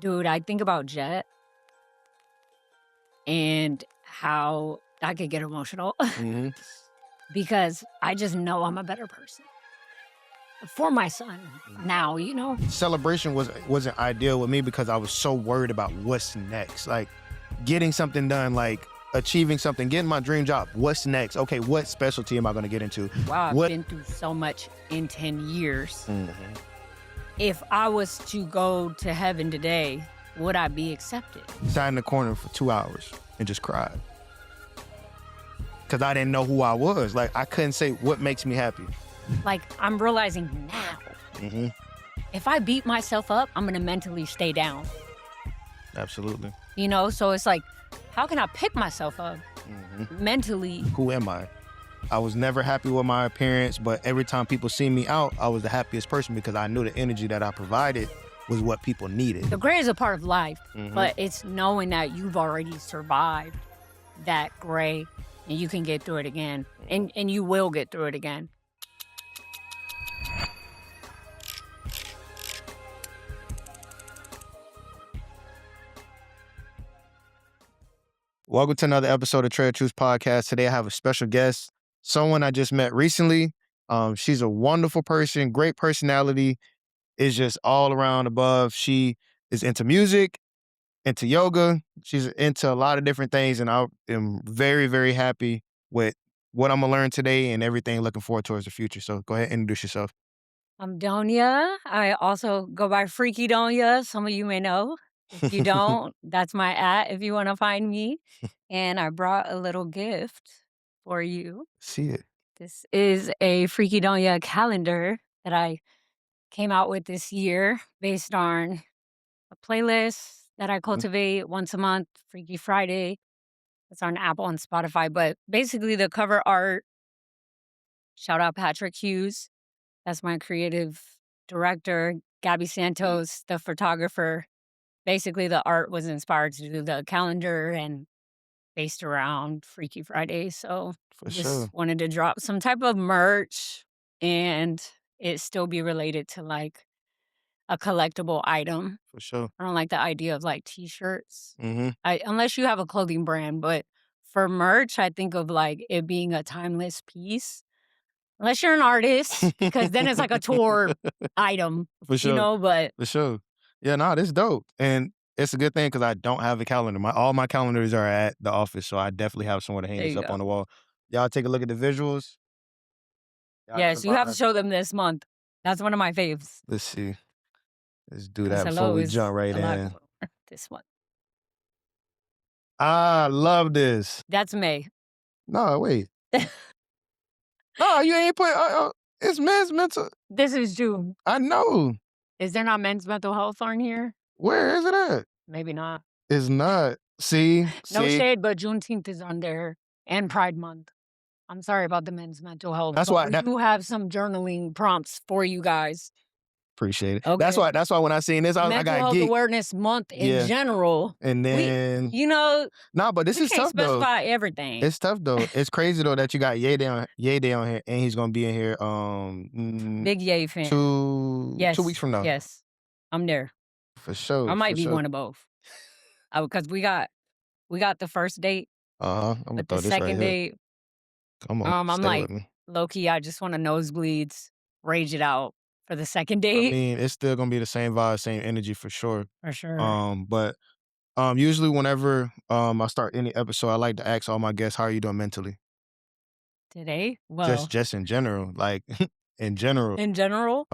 Dude, I think about Jet and how I could get emotional Mm-hmm. because I just know I'm a better person for my son now, Celebration wasn't ideal with me because I was so worried about what's next. Like getting something done, like achieving something, getting my dream job. What's next? Okay, what specialty am I going to get into? Wow, I've been through so much in 10 years. Mm-hmm. If I was to go to heaven today, would I be accepted? Sat in the corner for 2 hours and just cried. Because I didn't know who I was. Like, I couldn't say what makes me happy. Like, I'm realizing now, Mm-hmm. if I beat myself up, I'm going to mentally stay down. Absolutely. So it's like, how can I pick myself up mentally? Who am I? I was never happy with my appearance, but every time people see me out, I was the happiest person because I knew the energy that I provided was what people needed. The gray is a part of life, but it's knowing that you've already survived that gray and you can get through it again, and you will get through it again. Welcome to another episode of Trail Truth Podcast. Today I have a special guest, someone I just met recently. She's a wonderful person, great personality, is just all around above. She is into music, into yoga. She's into a lot of different things, and I am very, very happy with what I'm going to learn today and everything, looking forward towards the future. So go ahead and introduce yourself. I'm Donya. I also go by Freaky Donya. Some of you may know. If you don't, that's my @ if you want to find me. And I brought a little gift for you. See it. This is a Freaky Donya calendar that I came out with this year based on a playlist that I cultivate once a month, Freaky Friday. It's on Apple and Spotify. But basically the cover art, shout out Patrick Hughes. That's my creative director. Gabby Santos, the photographer. Basically, the art was inspired to do the calendar and based around Freaky Friday. So just wanted to drop some type of merch and it still be related to like a collectible item. For sure. I don't like the idea of like t-shirts. Unless you have a clothing brand, but for merch, I think of like it being a timeless piece. Unless you're an artist, because then it's like a tour item. For sure. But for sure. Yeah, no, this is dope. And it's a good thing because I don't have a calendar. All my calendars are at the office, so I definitely have somewhere to hang this up on the wall. Y'all take a look at the visuals. Yes, you have to show them this month. That's one of my faves. Let's see. Let's do that before we jump right in. This one. I love this. That's May. No, wait. No, you ain't put. It's men's mental. This is June. I know. Is there not men's mental health on here? Where is it at? Maybe not. It's not. See? No shade, but Juneteenth is on there and Pride Month. I'm sorry about the men's mental health. That's why we do have some journaling prompts for you guys. Appreciate it. Okay. That's why when I seen this, I got Mental Health Awareness Month in general. And then but this is tough though. Specify everything. It's tough though. It's crazy though that you got Ye Day on here, and he's gonna be in here. Big Ye fan. 2 weeks from now. Yes, I'm there for sure. I might be one of both. Because we got the first date. I'm gonna throw the this second right date. Here. Come on. I'm like low key. I just want to nosebleeds, rage it out for the second date. I mean, it's still gonna be the same vibe, same energy for sure. For sure. But usually whenever I start any episode, I like to ask all my guests, how are you doing mentally? Today? Well, just in general, like in general. In general?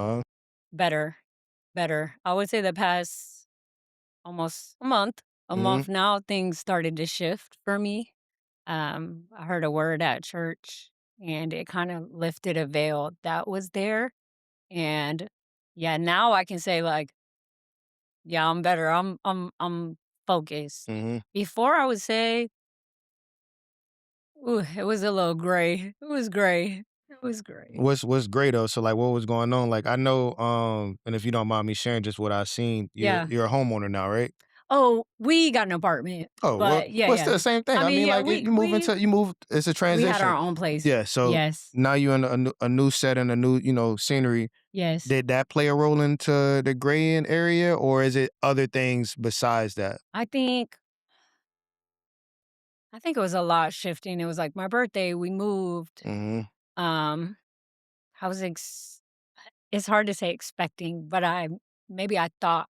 Better. I would say the past almost a month now, things started to shift for me. I heard a word at church and it kind of lifted a veil that was there. And yeah, now I can say like, yeah, I'm better. I'm focused. Before I would say, it was a little gray. It was gray. What's great though? So like, what was going on? Like, I know, and if you don't mind me sharing just what I've seen, you're a homeowner now, right? Oh, we got an apartment, Oh, well, but yeah, well, it's yeah. still the same thing. I I mean, mean, yeah, like, we you move we into you move it's a we had transition. our own place. Yeah, so Yes. now you're in a new setting, a new, scenery. Yes. Did that play a role into the graying area, or is it other things besides that? I think I think it was a lot shifting. It was like my birthday, we moved. Mhm, Um, I was it's hard to say expecting, but I thought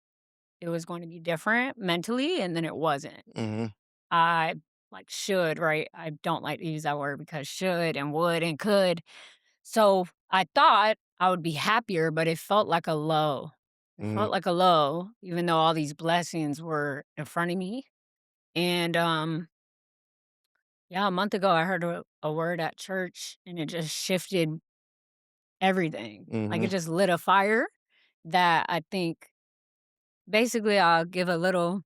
it was going to be different mentally, and then it wasn't. mhm, I like should, right? I don't like to use that word because should and would and could. So I thought I would be happier, but it felt like a low. It mhm, felt like a low, even though all these blessings were in front of me. And yeah, a month ago I heard a word at church and it just shifted everything. Like it mhm, just lit a fire that I think basically I'll give a little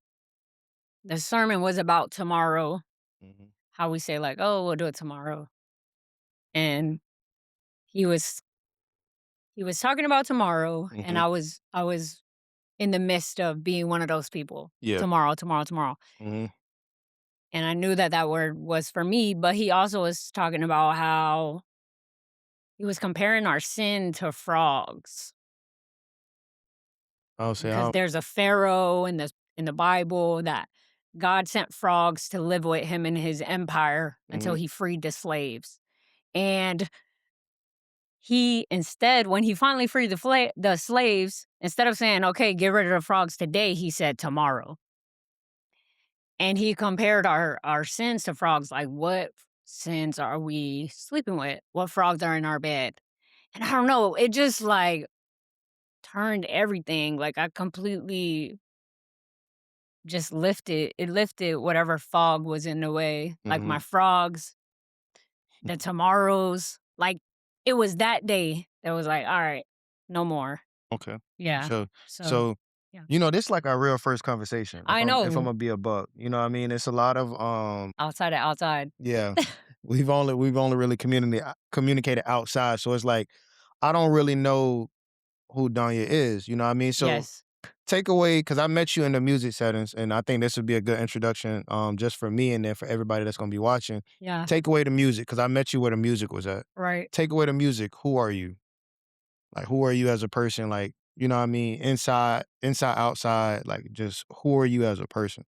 the sermon was about tomorrow, mhm, how we say like, "Oh, we'll do it tomorrow." And he was he was talking about tomorrow and mhm. I was in the midst of being one of those people. Yeah. Tomorrow, tomorrow, tomorrow. Mhm, And I knew that that word was for me, but he also was talking about how he was comparing our sin to frogs I'll say because I there's a pharaoh in the Bible that God sent frogs to live with him in his empire until mhm, he freed the slaves. And he instead, when he finally freed the slaves, instead of saying, "Okay, get rid of the frogs today," he said, "Tomorrow." And he compared our sins to frogs, like, what sins are we sleeping with? What frogs are in our bed? And I don't know, it just, like, turned everything, like, I completely just lifted whatever fog was in the way, like, my mhm. frogs, the tomorrows, like, it was that day that was like, "Alright, no more." Okay. Yeah, So so so, yeah. this like our real first conversation, I if know, Imma be a buck, you know what I mean? It's a lot of, outside of outside. yeah, we've only really communicated outside, so it's like, I don't really know who Donya is, you know what I mean? So, Yes. take away because I met you in the music settings, and I think this would be a good introduction, just for me and then for everybody that's gonna be watching. Yeah, Take away the music because I met you where the music was at. right. Take away the music, who are you? Like, who are you as a person? Like, you know what I mean? Inside, outside, like, just who are you as a person?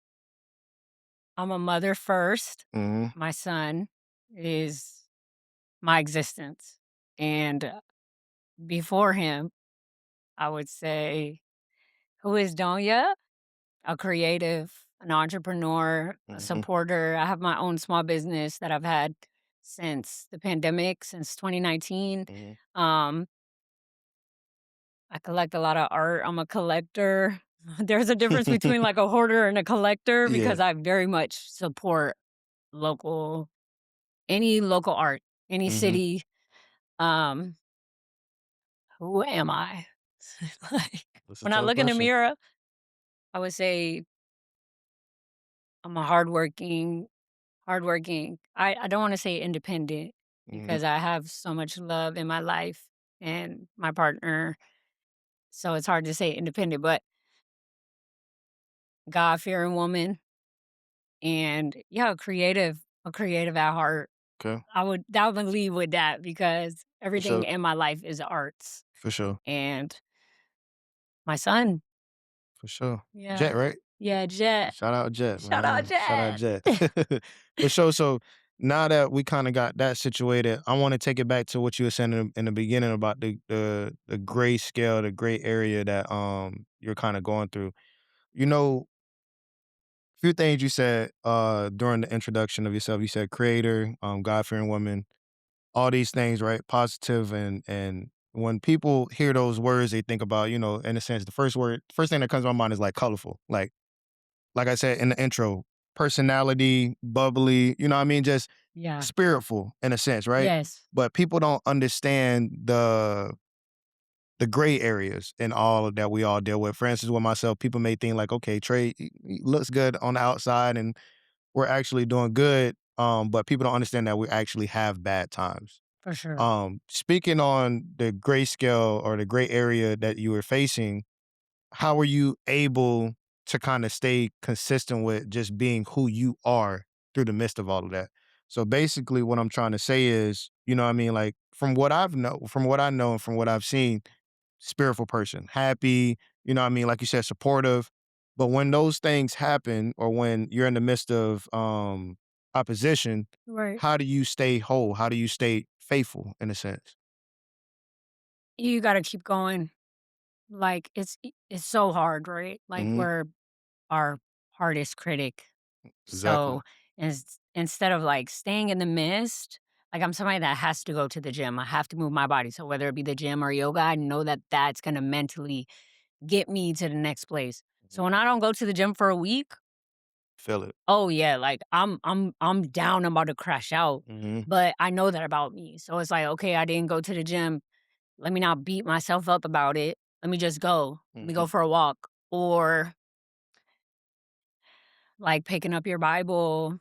I'm a mother first. Mhm, My son is my existence, and, before him, I would say, who is Donya? A creative, an entrepreneur, a mhm, supporter. I have my own small business that I've had since the pandemic, since 2019. mhm. Um, I collect a lot of art. I'm a collector. There's a difference between, like, a hoarder and a collector Yeah, because I very much support local any local art, any mhm. city. Um, who am I? Like, That's a when I tough look in the question. mirror, I would say I'm a hardworking. I don't wanna say independent Mhm, because I have so much love in my life and my partner, so it's hard to say independent, but God-fearing woman and, yeah, a creative at heart. okay. I would leave with that because For everything sure, in my life is arts, for sure, and my son. for sure. Yeah. Jet, right? Yeah, Jet. Shout out Jet, Shout out man. Shout out Jet. Jet. For sure, so now that we kinda got that situated, I wanna take it back to what you were saying in the beginning about the gray scale, the gray area that, you're kinda going through. You know, few things you said during the introduction of yourself. You said creator, God fearing woman, all these things, right? Positive and when people hear those words, they think about, in a sense, first thing that comes to my mind is like colorful. Like I said in the intro, personality, bubbly, you know what I mean? Just Yeah. spiritful in a sense, right? Yes, But people don't understand the gray areas in all that we all deal with. For instance, with myself, people may think like, okay, Trey he looks good on the outside and we're actually doing good. But people don't understand that we actually have bad times. for sure. Speaking on the gray scale or the gray area that you were facing, how were you able? to kind of stay consistent with just being who you are through the midst of all of that. So basically what I'm trying to say is, you know what I mean, like from what I know and from what I've seen, spiritual person, happy, you know what I mean, like you said, supportive. But when those things happen or when you're in the midst of opposition, Right. how do you stay whole? How do you stay faithful in a sense? You gotta keep going. Like, it's so hard, right? Like, Hmm. we're our hardest critic. Exactly. So, instead of, like, staying in the mist, like, I'm somebody that has to go to the gym. I have to move my body. So whether it be the gym or yoga, I know that that's gonna mentally get me to the next place. So Mhm. when I don't go to the gym for a week, Feel it. oh, yeah, like, I'm down, I'm about to crash out, Hmm. but I know that about me. So it's like, "Okay, I didn't go to the gym. Let me not beat myself up about it. Let me just go. Let me Hmm. go for a walk." Or, like, picking up your Bible.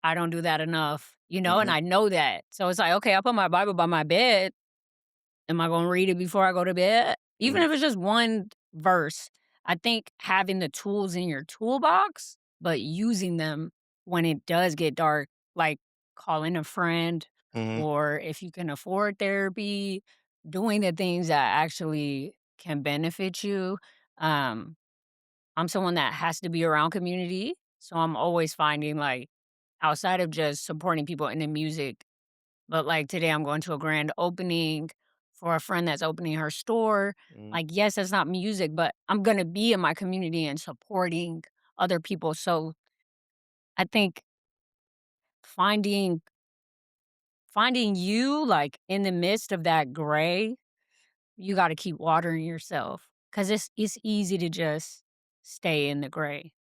I don't do that enough, and Hmm. I know that. So it's like, "Okay, I put my Bible by my bed. Am I gonna read it before I go to bed?" Even Hmm. if it's just one verse. I think having the tools in your toolbox, but using them when it does get dark, like calling a friend, Hmm. or if you can afford therapy, doing the things that actually can benefit you. Um, I'm someone that has to be around community, so I'm always finding, like, outside of just supporting people in the music, but, like, today I'm going to a grand opening for a friend that's opening her store. Hmm. Like, yes, that's not music, but I'm gonna be in my community and supporting other people. So I think finding finding you, like, in the midst of that gray, you gotta keep watering yourself because it's easy to just stay in the gray.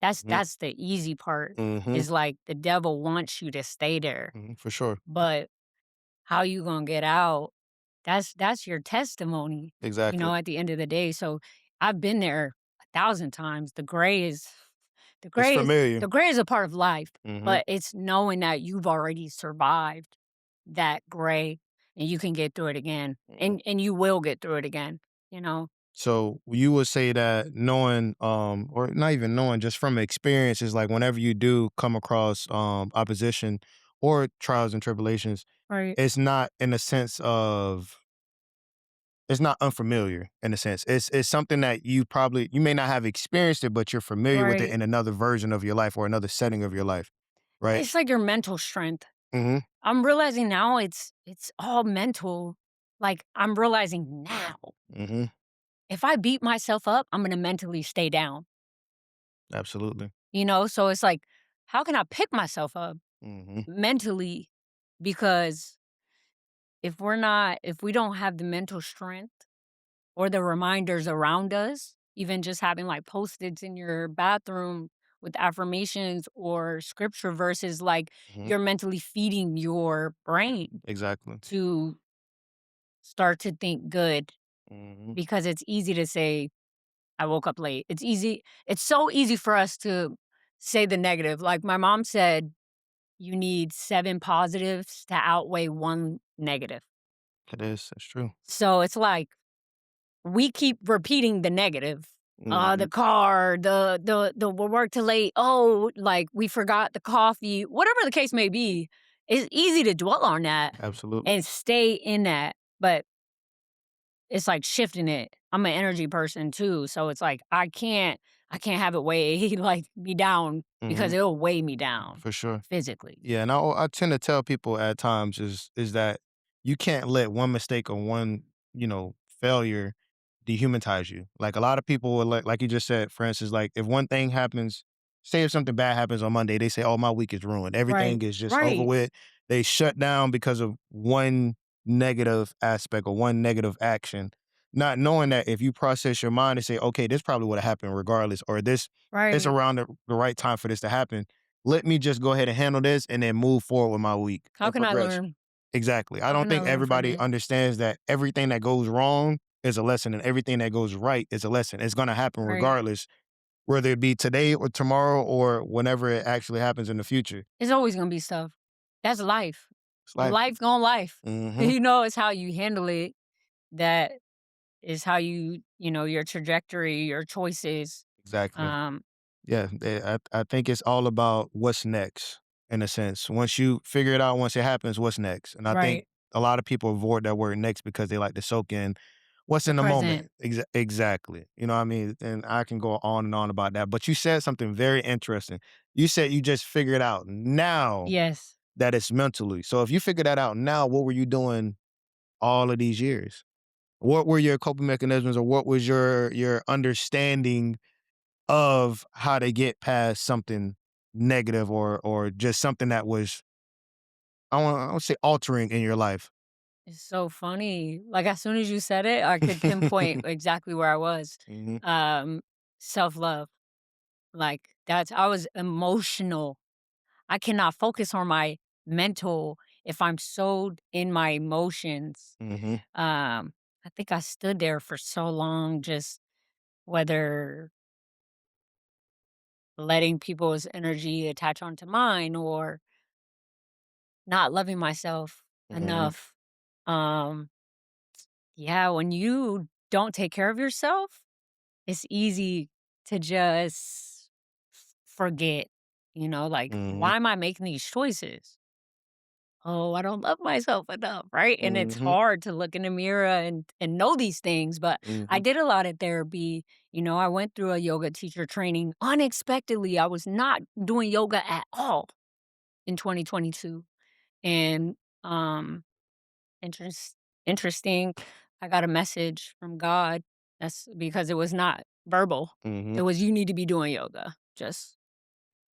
That's the easy part, Hmm. is, like, the devil wants you to stay there, Hmm. For sure. but how you gonna get out, that's your testimony, Exactly. at the end of the day. So, I've been there 1,000 times. The It's gray is familiar. the gray is a part of life, Hmm. but it's knowing that you've already survived that gray and you can get through it again, Hmm. and you will get through it again, you know? So you would say that knowing, or not even knowing, just from experience, is like whenever you do come across opposition or trials and tribulations, Right, it's not in a sense of it's not unfamiliar in a sense. It's something that you may not have experienced it, but you're familiar with it right. in another version of your life or another setting of your life, right? It's like your mental strength. Hmm. I'm realizing now it's all mental. Like, I'm realizing now, Hmm. if I beat myself up, I'm gonna mentally stay down, Absolutely. So it's like, how can I pick myself up Hmm. mentally? Because if we don't have the mental strength or the reminders around us, even just having, like, Post-its in your bathroom with affirmations or scripture verses, like, Hmm. you're mentally feeding your brain Exactly. to start to think good, Hmm. because it's easy to say, "I woke up late." It's so easy for us to say the negative. Like, my mom said, "You need 7 positives to outweigh 1 negative." It is. That's true. So, it's like, we keep repeating the negative. Hmm. The car, the "we'll work too late." Oh, like, we forgot the coffee. Whatever the case may be, it's easy to dwell on that Absolutely. and stay in that, but it's like shifting it. I'm an energy person too, so it's like I can't have it weigh like, me down, Hmm. because it'll weigh me down For sure. physically. Yeah, and I tend to tell people at times is that you can't let one mistake or one, failure dehumanize you. Like a lot of people will like you just said, for instance, like if one thing happens, say if something bad happens on Monday, they say, "Oh, my week is ruined. Right. Everything is just over Right. with." They shut down because of one negative aspect or one negative action, not knowing that if you process your mind and say, "Okay, this probably would have happened regardless," or this it's Right. around the right time for this to happen, let me just go ahead and handle this and then move forward with my week How and can I progress. learn? Exactly. I How don't can I think learn from everybody it? understands that everything that goes wrong is a lesson and everything that goes right is a lesson. It's going to happen Right. regardless, whether it be today or tomorrow or whenever it actually happens in the future. It's always gonna be stuff. That's life. It's life. Life gonna life. Hmm. It's how you handle it that is how your trajectory, your choices. Exactly. Um, Yeah, I think it's all about what's next in a sense. Once you figure it out, once it happens, what's next? And I think right. a lot of people avoid that word next because they like to soak in what's The in the present moment. Exactly. You know what I mean? And I can go on and on about that. But you said something very interesting. You said you just figured out now yes. that it's mentally. So if you figured that out now, what were you doing all of these years? What were your coping mechanisms or what was your understanding of how to get past something negative or just something that was I won't say altering in your life. It's so funny. Like, as soon as you said it, I could pinpoint exactly where I was. Mhm, Um, Self-love. Like, that's I was emotional. I cannot focus on my mental if I'm so in my emotions. mhm, I think I stood there for so long, just whether letting people's energy attach onto mine or not loving myself mhm, enough. Um, yeah, when you don't take care of yourself, it's easy to just forget, like, mhm, why am I making these choices? Oh, I don't love myself enough, right? And it's mhm, hard to look in the mirror and know these things, but I mhm, did a lot of therapy. I went through a yoga teacher training unexpectedly. I was not doing yoga at all in 2022. And um interest interesting, I got a message from God. That's because it was not verbal. mhm, It was you need to be doing yoga. Just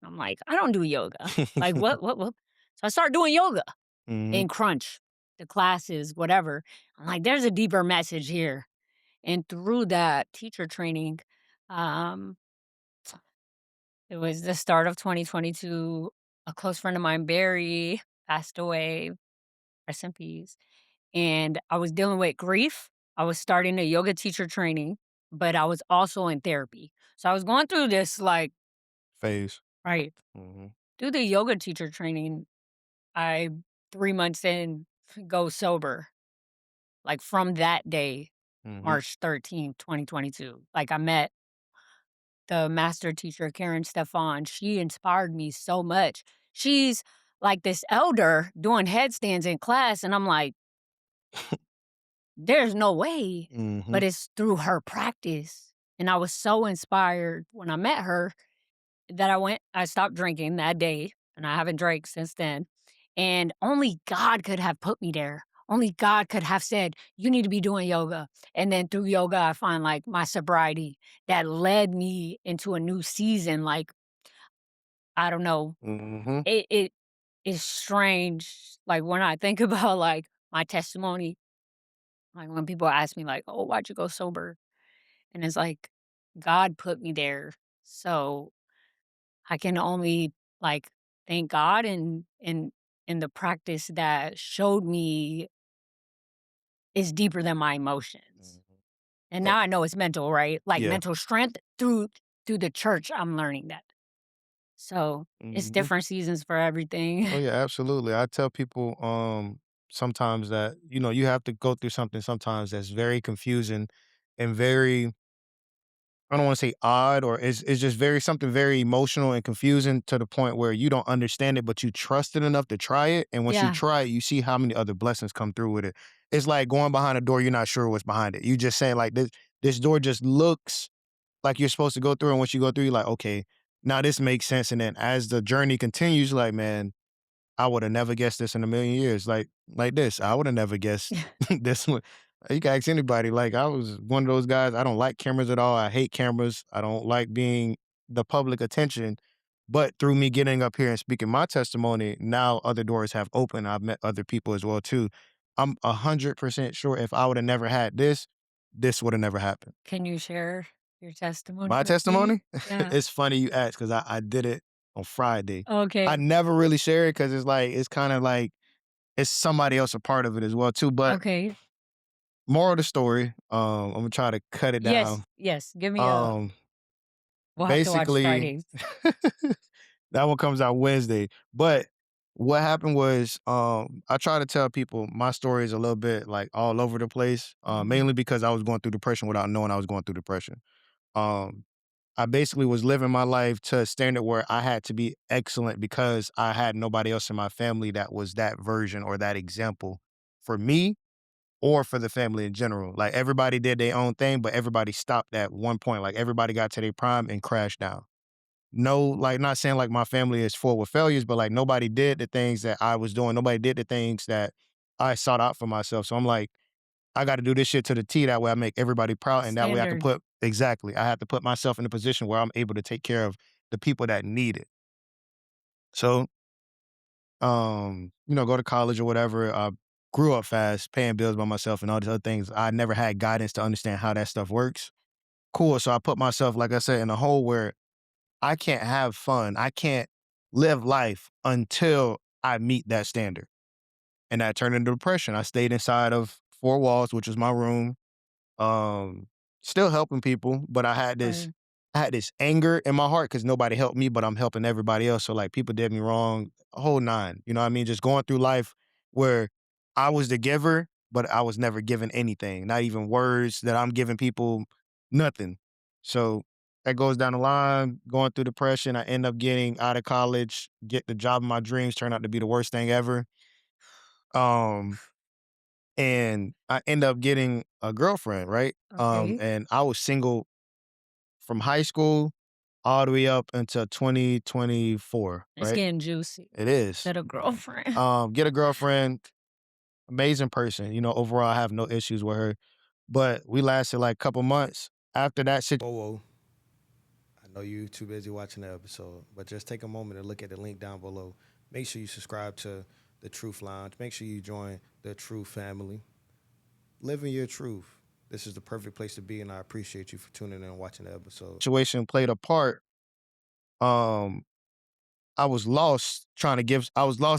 I'm like, I don't do yoga. Like what? So I start doing yoga mhm, in crunch, the classes, whatever. I'm like, there's a deeper message here. And through that teacher training, um, it was the start of 2022. A close friend of mine, Barry, passed away. Rest in peace. And I was dealing with grief. I was starting a yoga teacher training, but I was also in therapy. So I was going through this, like, phase. right. Mhm, Through the yoga teacher training, I 3 months in go sober. Like, from that day, mhm, March 13th, 2022, like, I met the master teacher, Karen Stefan. She inspired me so much. She's like this elder doing headstands in class, and I'm like, there's no way, mhm, but it's through her practice. And I was so inspired when I met her that I stopped drinking that day, and I haven't drank since then. And only God could have put me there. Only God could have said, you need to be doing yoga. And then through yoga, I find like my sobriety that led me into a new season. Like, I don't know. mhm, It is strange. Like when I think about like my testimony, like when people ask me, like, oh, why'd you go sober? And it's like, God put me there. So I can only like thank God and the practice that showed me is deeper than my emotions. mhm. And Eh, now I know it's mental, right? Like yeah. mental strength through the church, I'm learning that. So it's Mhm. different seasons for everything. Oh, yeah, absolutely. I tell people, sometimes that, you have to go through something sometimes that's very confusing and very I don't wanna say odd or it's just very something very emotional and confusing to the point where you don't understand it, but you trust it enough to try it, and once you Yeah. try it, you see how many other blessings come through with it. It's like going behind a door, you're not sure what's behind it. You just saying like, "This door just looks like you're supposed to go through," and once you go through, you're like, "Okay, now this makes sense," and then as the journey continues, you're like, "Man, I would have never guessed this in a million years. Like this, I would have never guessed this one. You can ask anybody. Like I was one of those guys. I don't like cameras at all. I hate cameras. I don't like being the public attention. But through me getting up here and speaking my testimony, now other doors have opened. I've met other people as well too. I'm 100% sure if I would have never had this, this would have never happened. Can you share your testimony My with me? testimony? Yeah. It's funny you ask because I did it on Friday. I Okay. never really share it because it's kind of like it's somebody else a part of it as well too. But Okay. moral of the story, I'm gonna try to cut it Yes. down. Yes. Give me a Um, we'll have to watch basically, Fridays. that one comes out Wednesday. But what happened was, I try to tell people my story is a little bit like all over the place, Mhm. mainly because I was going through depression without knowing I was going through depression. Um, I basically was living my life to a standard where I had to be excellent because I had nobody else in my family that was that version or that example for me or for the family in general. Like everybody did their own thing, but everybody stopped at one point. Like everybody got to their prime and crashed down. No, like not saying like my family is full with failures, but like nobody did the things that I was doing. Nobody did the things that I sought out for myself. So I'm like, I got to do this shit to the T. That way I make everybody proud. And that way I can Standard. I have to put myself in a position where I'm able to take care of the people that need it. So, go to college or whatever. I grew up fast, paying bills by myself and all these other things. I never had guidance to understand how that stuff works. Cool. So I put myself, like I said, in a hole where I can't have fun. I can't live life until I meet that standard. And that turned into depression. I stayed inside of four walls, which was my room. Um, Still helping people, but Right. I had this anger in my heart because nobody helped me, but I'm helping everybody else. So like people did me wrong, a whole nine. You know what I mean? Just going through life where I was the giver, but I was never given anything, not even words that I'm giving people, nothing. So that goes down the line, going through depression. I end up getting out of college, get the job of my dreams, turned out to be the worst thing ever. Um, and I end up getting a girlfriend, right? Okay. And I was single from high school all the way up until 2024, It's right? getting juicy. It is. Said a girlfriend. Get a girlfriend, amazing person. Overall, I have no issues with her. But we lasted like a couple months. After that situation. Whoa, whoa. I know you're too busy watching the episode, but just take a moment to look at the link down below. Make sure you subscribe to the Truth Lounge. Make sure you join the Truth family. Living your truth. This is the perfect place to be, and I appreciate you for tuning in and watching the episode. Situation played a part. Um, I was lost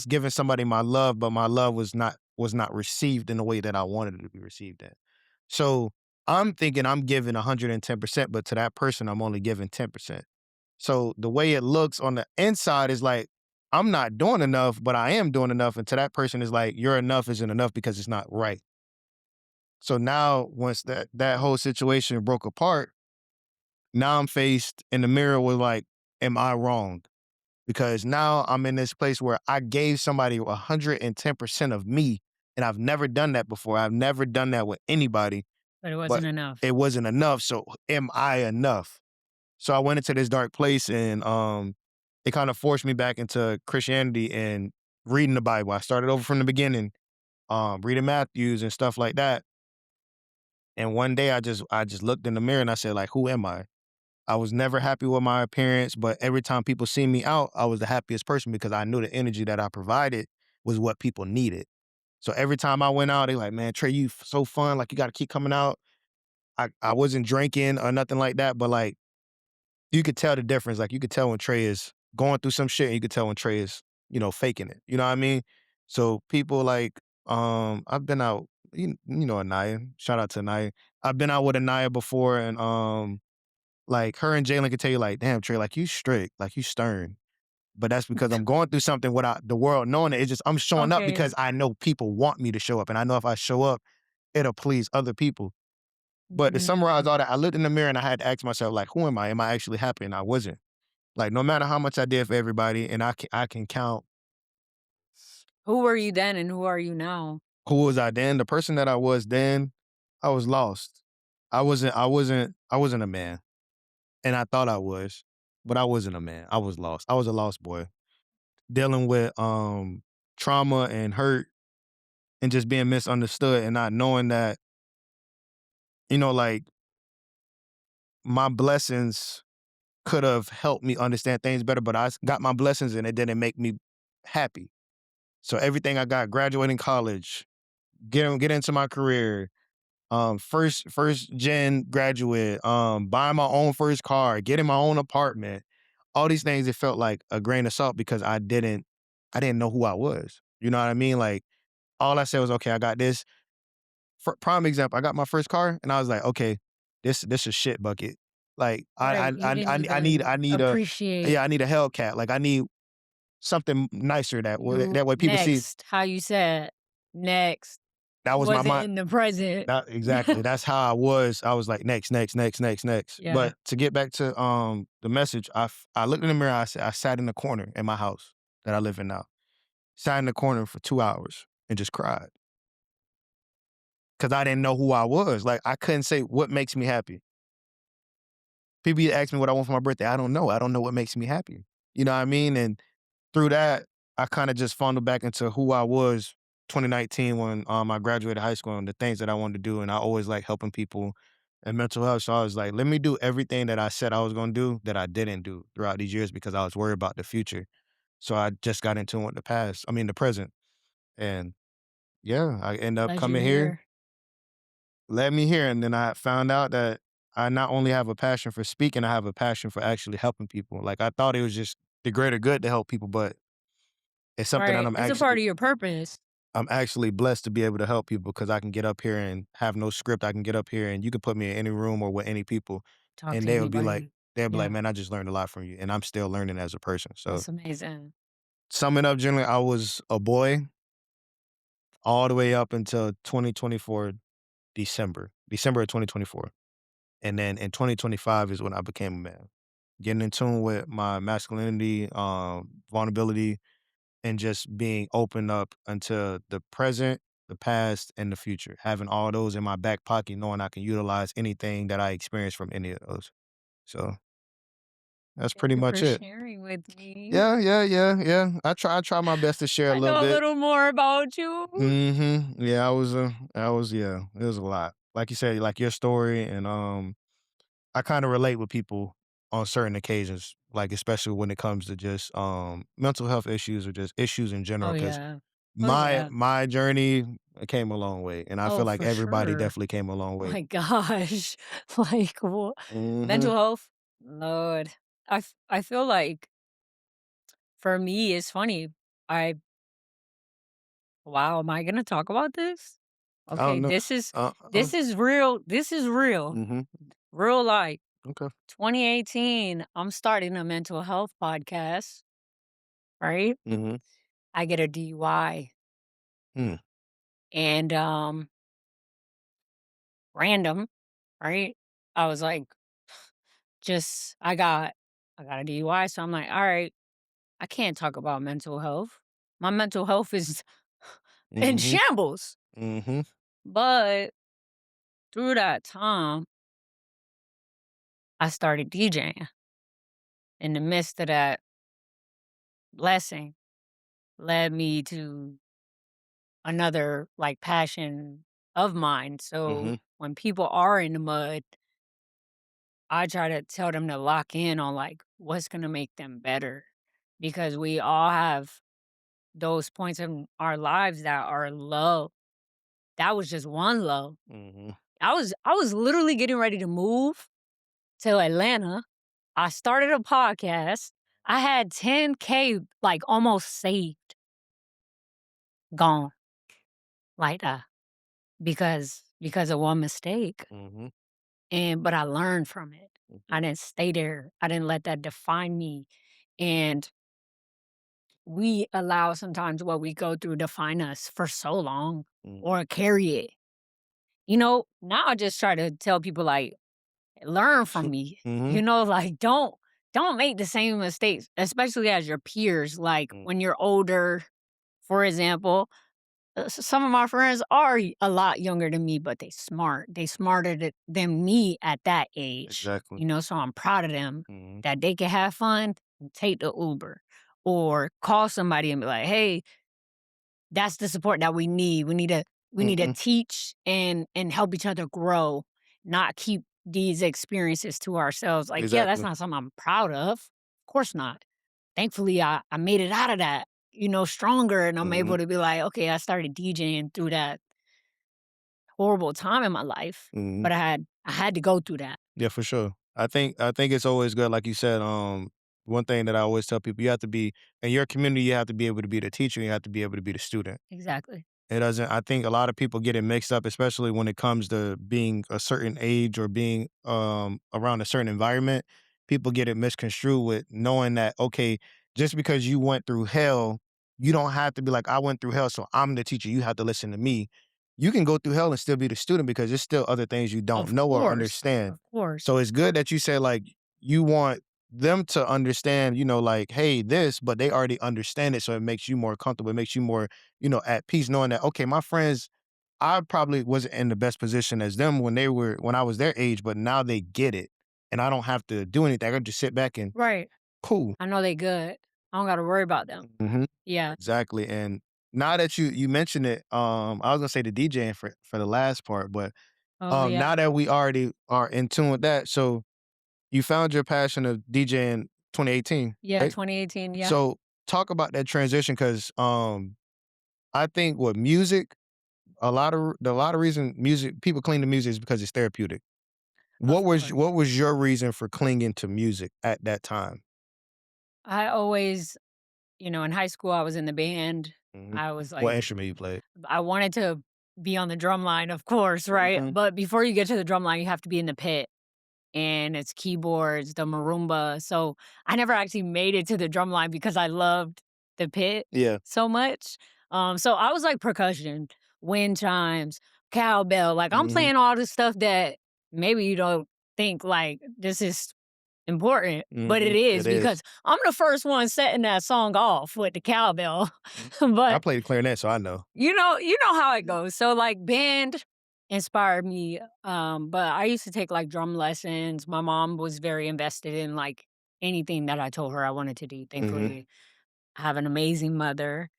giving somebody my love, but my love was not received in the way that I wanted it to be received in. So I'm thinking I'm giving 110%, but to that person, I'm only giving 10%. So the way it looks on the inside is like, I'm not doing enough, but I am doing enough. And to that person is like, your enough isn't enough because it's not right. So now once that whole situation broke apart, now I'm faced in the mirror with like, am I wrong? Because now I'm in this place where I gave somebody 110% of me, and I've never done that before. I've never done that with anybody, But it but wasn't enough. it wasn't enough. So am I enough? So I went into this dark place, and it kind of forced me back into Christianity and reading the Bible. I started over from the beginning, reading Matthews and stuff like that. And one day I just looked in the mirror and I said, like, who am I? I was never happy with my appearance, but every time people see me out, I was the happiest person because I knew the energy that I provided was what people needed. So every time I went out, they like, man, Trey, you so fun. Like you got to keep coming out. I wasn't drinking or nothing like that, but like you could tell the difference. Like you could tell when Trey is going through some shit and you could tell when Trey is, faking it. You know what I mean? So people like, I've been out, Anaya, shout out to Anaya. I've been out with Anaya before and, like her and Jalen could tell you like, damn, Trey, like you strict, like you stern. But that's because I'm going through something without the world knowing it. It's just I'm showing up Okay. because I know people want me to show up. And I know if I show up, it'll please other people. But to summarize Mm, all that, I looked in the mirror and I had to ask myself, like, who am I? Am I actually happy? And I wasn't. Like, no matter how much I did for everybody, and I can count who were you then and who are you now? who was I then, the person that I was then, I was lost. I wasn't a man. And I thought I was, but I wasn't a man. I was lost. I was a lost boy. Dealing with trauma and hurt and just being misunderstood and not knowing that, like my blessings could have helped me understand things better, but got my blessings and it didn't make me happy. So everything I got, graduating college, get into my career, first gen graduate, buying my own first car, getting my own apartment, all these things, it felt like a grain of salt because I didn't know who I was. You know what I mean? Like all I said was, okay, I got this. For prime example, I got my first car and I was like, okay, this is shit bucket. Like Right. You didn't I even need a appreciate yeah, I need a Hellcat. Like I need something nicer that you way people see. next. How you said next. That was my Wasn't mind. in the present. That exactly. That's how I was. I was like, next, next, next, next, next. Yeah. But to get back to the message, I looked in the mirror. I sat in the corner in my house that I live in now. Sat in the corner for 2 hours and just cried because I didn't know who I was. Like I couldn't say what makes me happy. People ask me what I want for my birthday. I don't know. I don't know what makes me happy. You know what I mean? And through that, I kind of just funneled back into who I was 2019 when I graduated high school and the things that I wanted to do. And I always like helping people and mental health. So I was like, let me do everything that I said I was going to do that I didn't do throughout these years because I was worried about the future. So I just got into it with the present. And yeah, I end up Glad you're coming here, here. led me here. And then I found out that I not only have a passion for speaking, I have a passion for actually helping people. Like I thought it was just the greater good to help people, but it's something that Right. It's a part of your purpose. I'm actually blessed to be able to help people because I can get up here and have no script. I can get up here and you can put me in any room or with any people Talk and to anybody. they'll be like, Yeah. man, I just learned a lot from you and I'm still learning as a person. So That's amazing. summing up generally, I was a boy all the way up until 2024, December of 2024. And then in 2025 is when I became a man. Getting in tune with my masculinity, vulnerability, and just being open up unto the present, the past, and the future. Having all those in my back pocket, knowing I can utilize anything that I experience from any of those. So that's Thank pretty you much for it. sharing with me. Yeah, yeah, yeah, yeah. I try my best to share a I little know a bit. little more about you. Yeah, yeah, it was a lot. Like you said, like your story and I kind of relate with people on certain occasions, like especially when it comes to just mental health issues or just issues in Oh, general. Because yeah. Oh, my yeah. my journey came a long way, and I Oh, feel like for everybody sure. definitely came a long way. My gosh. Like, mental Mhm. health, Lord. I feel like for me, it's funny. I Wow, am I gonna talk about this? I Okay, don't know. this is real. This is real. Mhm. Real life. Okay. 2018, I'm starting a mental health podcast, right? Mhm. I get a DUI Mm. and random, right? I was like, just I got a DUI, so I'm like, all right, I can't talk about mental health. My mental health is in Mhm. shambles. Mhm. But through that time, I started DJing. In the midst of that blessing led me to another like passion of mine. So Mhm. when people are in the mud, I try to tell them to lock in on like what's going to make them better because we all have those points in our lives that are low. That was just one low. Mhm. I was literally getting ready to move to Atlanta. I started a podcast. I had 10K like almost saved, gone like that because of one mistake. Mhm. But I learned from it. I Mhm. didn't stay there. I didn't let that define me. And we allow sometimes what we go through define us for so long Mhm. or carry it. Now I just try to tell people like learn from me. Mhm. Like don't make the same mistakes, especially as your peers. Like Mm. when you're older, for example, some of my friends are a lot younger than me, but they smart. They smarter than me at that age. Exactly. So I'm proud of them Mhm. that they can have fun and take the Uber or call somebody and be like, "Hey, that's the support that we need. We need to Mhm. teach and help each other grow, not keep these experiences to ourselves." Like, yeah, that's Exactly. not something I'm proud of. Of course not. Thankfully, I made it out of that, stronger, and I'm Mhm. able to be like, okay, I started DJing through that horrible time in my life, Mhm. but I had to go through that. Yeah, for sure. I think it's always good, like you said. One thing that I always tell people, you have to be in your community. You have to be able to be the teacher. You have to be able to be the student. Exactly. It doesn't. I think a lot of people get it mixed up, especially when it comes to being a certain age or being around a certain environment. People get it misconstrued with knowing that okay, just because you went through hell, you don't have to be like I went through hell, so I'm the teacher. You have to listen to me. you can go through hell and still be the student because there's still other things you don't Of know or course, understand. of course. So it's good that you say like you want them to understand, like, hey, this, but they already understand it. So it makes you more comfortable. It makes you more, at peace knowing that, okay, my friends, I probably wasn't in the best position as them when I was their age, but now they get it. And I don't have to do anything. I can just sit back and Right. cool. I know they good. I don't gotta worry about them. Hmm. Yeah. Exactly. And now that you mentioned it, I was gonna say the DJing for the last part, but Oh, now yeah. that we already are in tune with that, so you found your passion of DJing 2018, Yeah, right? 2018, yeah. So talk about that transition because I think with music, a lot of reason music people cling to music is because it's therapeutic. Of What course. was your reason for clinging to music at that time? I always in high school, I was in the band. Mhm. I was What like instrument you played? I wanted to be on the drum line, of course, right? Mhm. But before you get to the drum line, you have to be in the pit. And it's keyboards, the marimba. So I never actually made it to the drum line because I loved the pit Yeah. so much. So I was like percussion, wind chimes, cowbell. Like I'm Mhm. playing all this stuff that maybe you don't think like this is important, but it Mhm. is It is. because I'm the first one setting that song off with the cowbell. Mhm. I but played clarinet, so I know. you know how it goes. So like band inspired me. But I used to take like drum lessons. My mom was very invested in like anything that I told her I wanted to do. Mhm. Thankfully, I have an amazing mother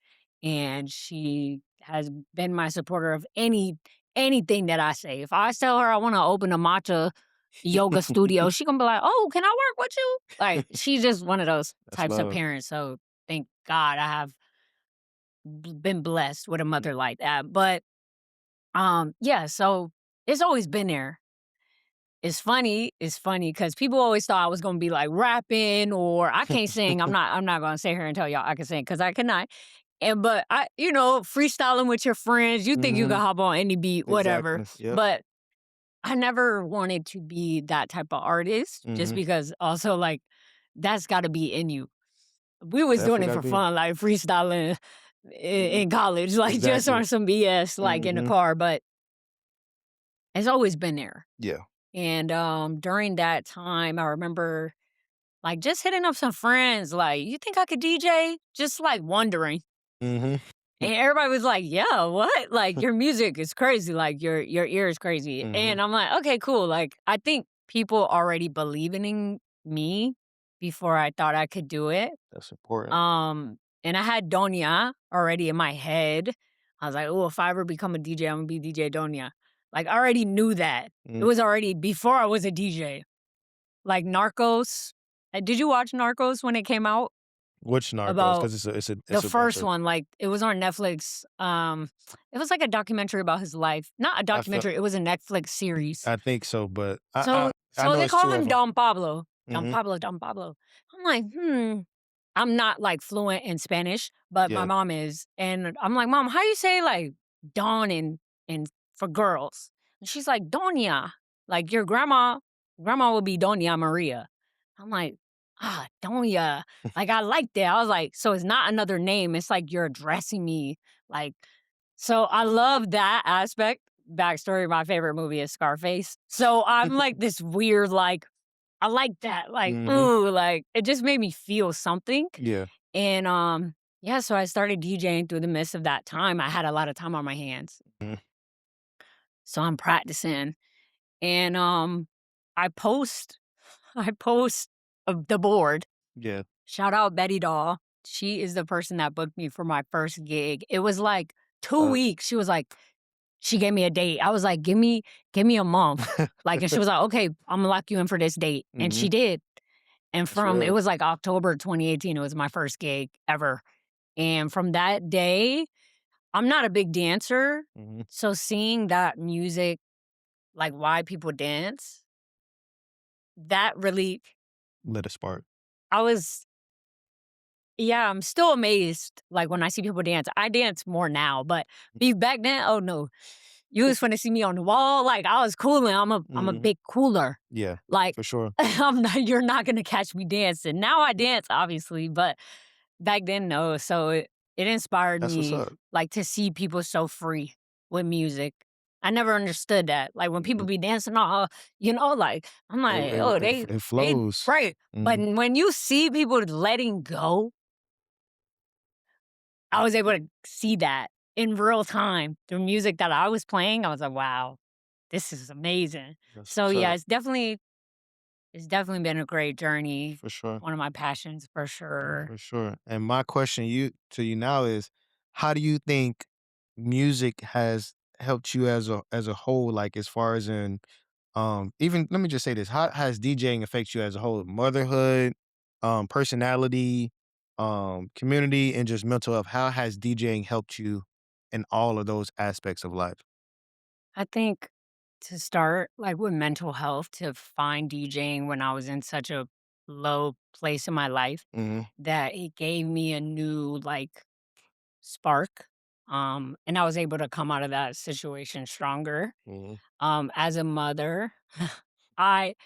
and she has been my supporter of anything that I say. If I tell her I want to open a matcha yoga studio, she gonna be like, "Oh, can I work with you?" Like she's just one of those That's types of love. parents. So thank God I have been blessed with a Mm. mother like that. But yeah, so it's always been there. It's funny because people always thought I was gonna be like rapping or I can't sing. I'm not gonna sit here and tell y'all I can sing because I cannot. And but freestyling with your friends, you think you can Mhm. hop on any beat, whatever. Exactly. Yep. But I never wanted to be that type of artist just Mhm. because also like that's gotta be in you. We was doing Definitely it gotta for be. fun, like freestyling Mhm. in college, like just Exactly. on some BS, like in the Mhm. car. But it's always been there. Yeah. And, during that time, I remember, like, just hitting up some friends, like, "You think I could DJ?" Just, like, wondering. Mhm. And everybody was like, "Yeah, what? Like, your music is crazy, like, your ear is crazy." Mhm. And I'm like, "Okay, cool." Like, I think people already believing in me before I thought I could do it. That's important. And I had Donya already in my head. I was like, "Oh, if I ever become a DJ, I'm gonna be DJ Donya." Like, I already knew that. It Mm. was already before I was a DJ. Like Narcos. Did you watch Narcos when it came out? Which Narcos? About Because it's a the it's a bunch first of one, like, it was on Netflix. It was like a documentary about his life. Not a I felt documentary, it was a Netflix series. I think so, but I So I I so know they it's call 2 of him them. Don Pablo. Don Mhm. Pablo, Don Pablo. I'm like, I'm not, like, fluent in Spanish, but my Yeah. mom is, and I'm like, "Mom, how you say, like, Don in for girls?" And she's like, "Doña." Like, your grandma would be Doña Maria. I'm like, Doña." Like, I like that. I was like, "So it's not another name, it's like you're addressing me." Like, so I love that aspect. Backstory, my favorite movie is Scarface. So I'm like this weird, like, I like that. Like, Mhm. ooh, like it just made me feel something. Yeah. And yeah, so I started DJing through the midst of that time. I had a lot of time on my hands. Mhm. So I'm practicing. And I post I post the board. Yeah. Shout out Betty Doll. She is the person that booked me for my first gig. It was like 2 Uh weeks. She was like, she gave me a date. I was like, give me a month." Like, and she was like, "Okay, Imma lock you in for this date." And she Mhm. did. And That's it real. was like October 2018, it was my first gig ever. And from that day, I'm not a big dancer. Mhm. So seeing that music, like why people dance, that really, Lit a spark. I was, yeah, I'm still amazed. Like when I see people dance, I dance more now, but back then, oh no, you was finna see me on the wall. Like I was cooling. I'm a Mhm. big cooler. Yeah, Like for sure. you're not gonna catch me dancing. Now I dance, obviously, but back then, no. So it inspired That's what's me up. like to see people so free with music. I never understood that. Like when people be dancing all, like I'm like, oh, It they flows. right. But Mhm. when you see people letting go, I was able to see that in real time through music that I was playing. I was like, wow, this is amazing. That's So what's yeah, up, it's definitely been a great journey. for sure. One of my passions for sure. For sure. And my question you now is, how do you think music has helped you as a whole, like as far as in even let me just say this, how has DJing affect you as a whole? Motherhood, personality, community, and just mental health. How has DJing helped you in all of those aspects of life? I think to start, like, with mental health, to find DJing when I was in such a low place in my life, Mhm. that it gave me a new, like, spark, and I was able to come out of that situation stronger. Mhm. As a mother, I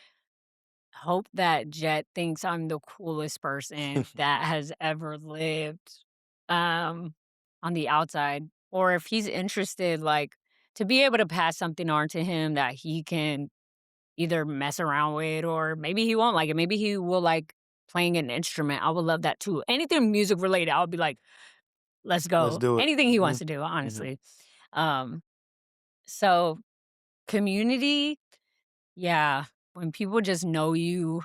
hope that Jet thinks I'm the coolest person that has ever lived, um, on the outside, or if he's interested, like, to be able to pass something on to him that he can either mess around with or maybe he won't like it. Maybe he will like playing an instrument. I would love that too. Anything music related, I would be like, let's Let's go. do it. Anything he wants Mhm. to do, Mhm. honestly. Um, so community, yeah. When people just know you,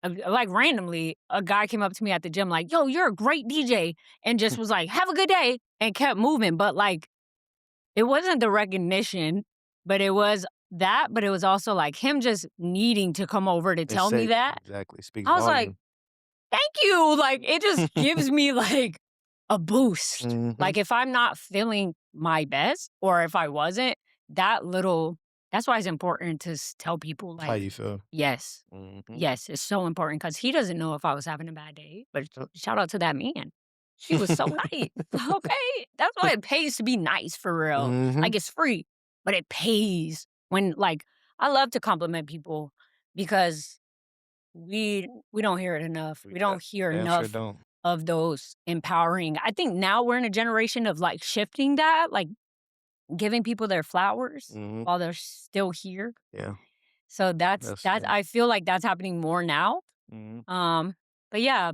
like randomly, a guy came up to me at the gym, like, yo, you're a great DJ, and just was like, have a good day, and kept moving. But like, it wasn't the recognition, but it was that, but it was also like him just needing to come over to It's tell me safe. that. Exactly. Speaks I was like, volume. "Thank you." Like, it just gives me, like, a boost. Mhm. Like, if I'm not feeling my best or if I wasn't, that little that's why it's important to tell people, How like, you feel. yes. Mhm. Yes, it's so important because he doesn't know if I was having a bad day, but shout out to that man. He was so nice, okay? That's why it pays to be nice for real. Mhm. Like, it's free, but it pays when, like I love to compliment people because we don't hear it enough. We We don't hear damn sure enough don't. of those empowering. I think now we're in a generation of, like, shifting that, like, giving people their flowers Mhm. while they're still here. Yeah. So That's that's I feel like that's happening more now. mhm. Um, but yeah,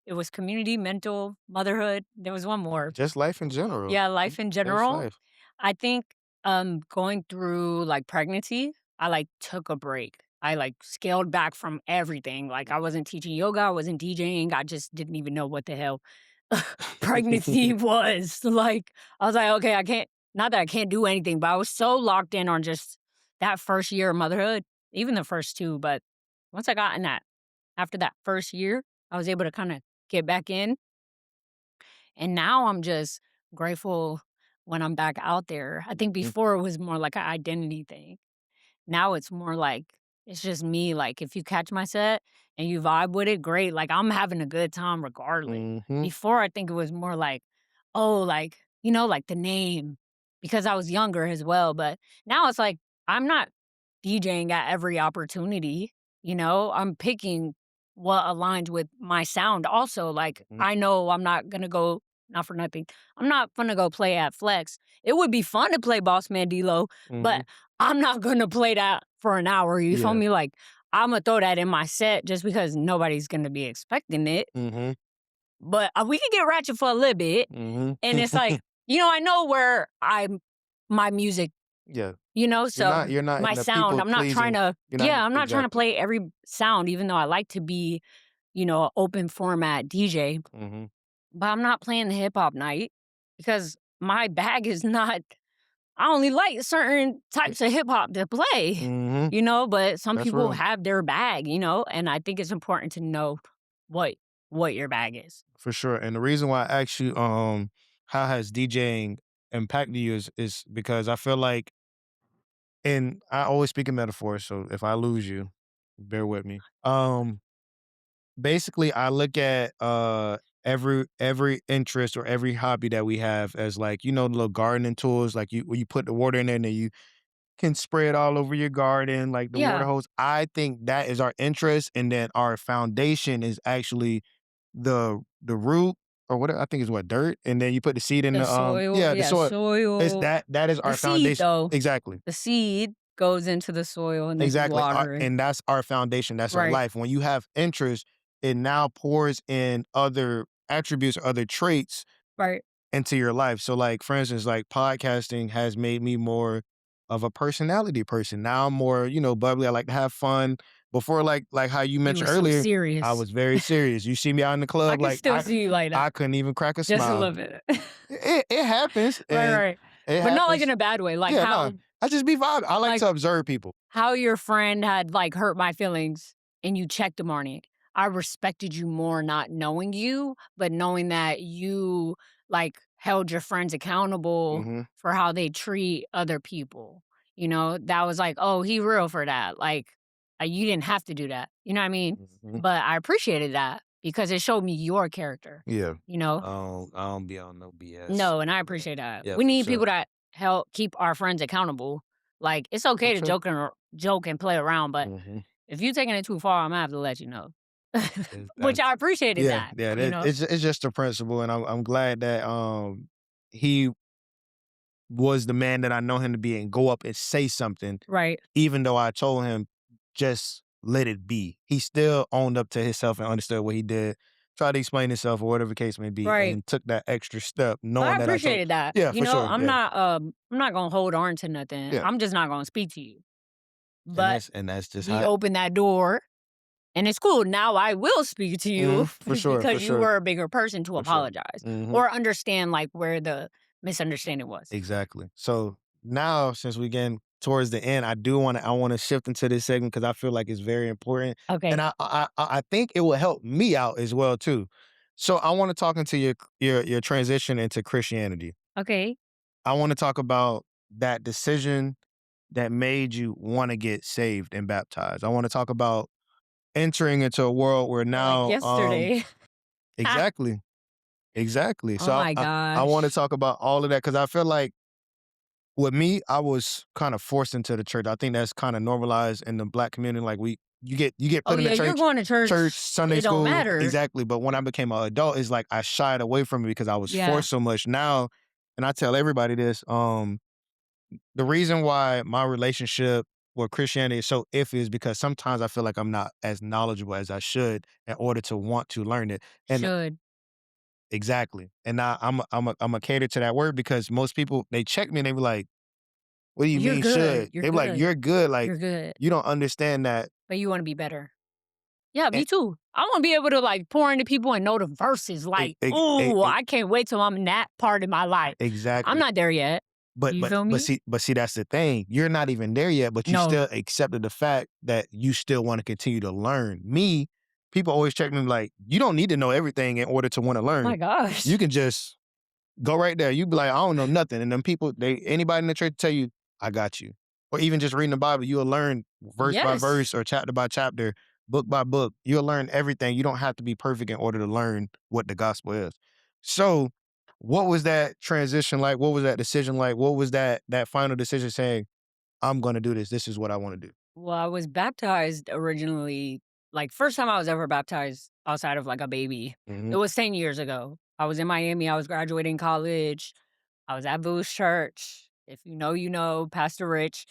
it was community, mental, motherhood. There was one more. Just life in general. Yeah, life in Just general. life. I think, going through, like, pregnancy, I, like, took a break. I, like, scaled back from everything. Like, I wasn't teaching yoga, I wasn't DJing, I just didn't even know what the hell pregnancy was. Like, I was like, "Okay, I can't" not that I can't do anything, but I was so locked in on just that first year of motherhood, even the first 2, but once I got in that after that first year, I was able to kinda get back in, and now I'm just grateful when I'm back out there. I think Mhm. before it was more like an identity thing. Now it's more like it's just me. Like if you catch my set and you vibe with it, great. Like I'm having a good time regardless. Mhm. Before I think it was more like, oh, like, like the name because I was younger as well. But now it's like I'm not DJing at every opportunity, I'm picking what aligns with my sound also. Like Mhm. I know I'm not gonna go not for nothing. I'm not gonna go play at Flex. It would be fun to play Boss Man D-Lo, but Mhm. I'm not gonna play that for an hour, you feel Yeah. me? Like, Imma throw that in my set just because nobody's gonna be expecting it, Mhm. but, we can get ratchet for a little bit, Mhm. and it's like, I know where my music, Yeah. so You're not my in the sound, people I'm not trying pleasing. to You're not yeah, I'm not trying to exactly. play every sound even though I like to be, a open format DJ, Mhm. but I'm not playing the hip hop night because my bag is not I only like certain types of hip hop to play, Mhm. but some That's people real. have their bag, and I think it's important to know what what your bag is. For sure. And the reason why I asked you, how has DJing impacted you is because I feel like, and I always speak in metaphors, so if I lose you, bear with me. Basically, I look at every interest or every hobby that we have as like, the little gardening tools, like you when you put the water in there and then you can spray it all over your garden, like the water Yeah. hose. I think that is our interest, and then our foundation is actually the root. or what I think is what, dirt, and then you put the seed in The the, soil, yeah, the yeah, soil. It's soil. that is The our seed, foundation. though, Exactly. the seed goes into the soil and then you Exactly, water it. and that's our foundation, that's our Right, life. When you have interest, it now pours in other attributes, other traits right. into your life. So, like, for instance, like, podcasting has made me more of a personality person. Now I'm more, bubbly, I like to have fun. Before, like how you You mentioned were so earlier, I serious. was very serious. You see me out in the I club, can like, still see you like that, I couldn't even crack a just a smile. little bit. It happens, Right, and right. it But not, like, in happens. a bad way, Yeah, no, I just be vibing. I like like to observe people. how your friend had, like, hurt my feelings and you checked him on it. I respected you more not knowing you, but knowing that you, like, held your friends accountable Mhm, for how they treat other people, That was like, "Oh, he real for that." Like, you didn't have to do that, you know what I mean? mhm. But I appreciated that because it showed me your character, Yeah. you know? I don't be on no BS. No, and I Yeah. appreciate that. Yeah, We for need sure. people that help keep our friends accountable. Like, it's For okay to sure. joke and play around, but Mhm. if you're taking it too far, Imma have to let you know. Which That's I appreciated yeah, that, yeah, you know? it's just a principle, and I'm glad that, he was the man that I know him to be and go up and say something, Right, even though I told him, "Just let it be." He still owned up to himself and understood what he did, tried to explain himself or whatever the case may be, right. and took that extra step But I knowing that I told. appreciated that, Yeah, for sure, yeah, I'm not gonna hold on to nothing. yeah, I'm just not gonna speak to you. and But that's just we how. opened that door, and it's cool. Now I will speak to you Mhm, for sure, for because you sure, were a bigger person to for sure. apologize Mhm. or understand, like, where the misunderstanding was. Exactly. So now, since we getting towards the end, I want to shift into this segment because I feel like it's very important, and Okay, I think it will help me out as well too. So I want to talk into your transition into Christianity. okay. I want to talk about that decision that made you want to get saved and baptized. I want to talk about entering into a world where Like now, yesterday. exactly, exactly. Oh So my I want to gosh. talk about all of that because I feel like with me, I was kind of forced into the church. I think that's kind of normalized in the Black community. Like you get Oh, put in the yeah, you're going to church, church, Sunday it don't school, matter. exactly. But when I became an adult, it's like I shied away from it because I was Yeah, forced so much. Now, and I tell everybody this, the reason why my relationship with Christianity is so iffy is because sometimes I feel like I'm not as knowledgeable as I should in order to want to learn it. And should. exactly, and I'm a cater to that word because most people they check me and they be like, "What do you You're mean good, should?" you're They be like, good, "You're good, like, you're good, you don't understand that." but you wanna be better. Yeah, me And too. I wanna be able to, like, pour into people and know the verses, like, "Ooh, e I can't wait till I'm in that part of my life." I'm exactly. not there yet. But You but feel but me? see but see, that's the thing. You're not even there yet, but you No. still accepted the fact that you still wanna continue to learn. Me, people always check me like, "You don't need to know everything in order to wanna Oh my learn. You gosh. can just go right there." You be like, "I don't know nothing." And then people, they anybody in the church tell you, "I got you." Or even just reading the Bible, you'll learn verse by Yes. verse or chapter by chapter, book by book. You'll learn everything. You don't have to be perfect in order to learn what the gospel is. So, what was that transition like? What was that decision like? What was that final decision saying, "I'm gonna do this. This is what I wanna do." Well, I was baptized originally, like, first time I was ever baptized outside of, like, a baby. Mhm, It was 10 years ago. I was in Miami, I was graduating college. I was at Boo's church. If you know, you know, Pastor Rich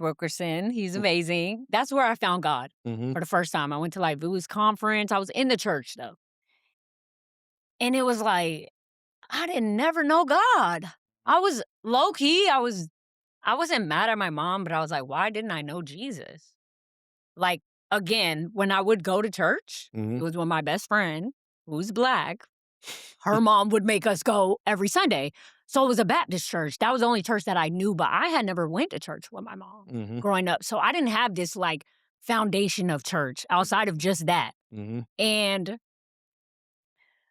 Wilkerson. He's mm, amazing. That's where I found God mhm, for the first time. I went to, like, Boo's conference. I was in the church, though, and it was like, I didn't never know God. I was low key, I wasn't mad at my mom, but I was like, "Why didn't I know Jesus?" Like, again, when I would go to church, mhm, it was when my best friend, who's Black, her mom would make us go every Sunday. So it was a Baptist church. That was the only church that I knew, but I had never went to church with my mom mhm, growing up. So I didn't have this, like, foundation of church outside of just that. mhm, And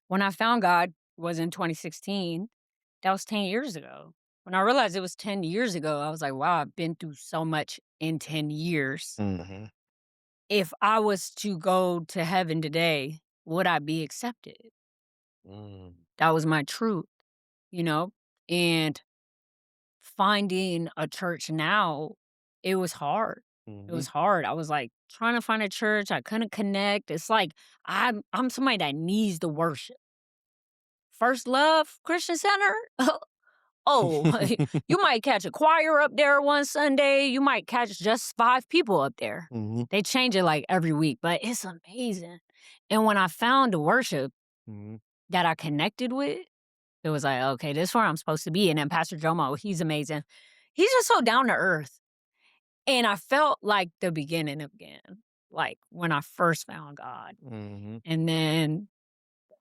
when I found God was in 2016. That was 10 years ago. When I realized it was 10 years ago, I was like, "Wow, I've been through so much in 10 years. mhm, If I was to go to heaven today, would I be accepted?" mm, That was my truth, you know? And finding a church now, it was hard. It mhm, was hard. I was, like, trying to find a church, I couldn't connect. It's like I'm somebody that needs the worship. First Love Christian Center. Oh, you might catch a choir up there one Sunday. You might catch just 5 people up there. Mhm, They change it like every week, but it's amazing. And when I found the worship mhm, that I connected with, it was like, okay, this is where I'm supposed to be. And then Pastor Jomo, he's amazing. He's just so down to earth. And I felt like the beginning again, like when I first found God. mhm, And then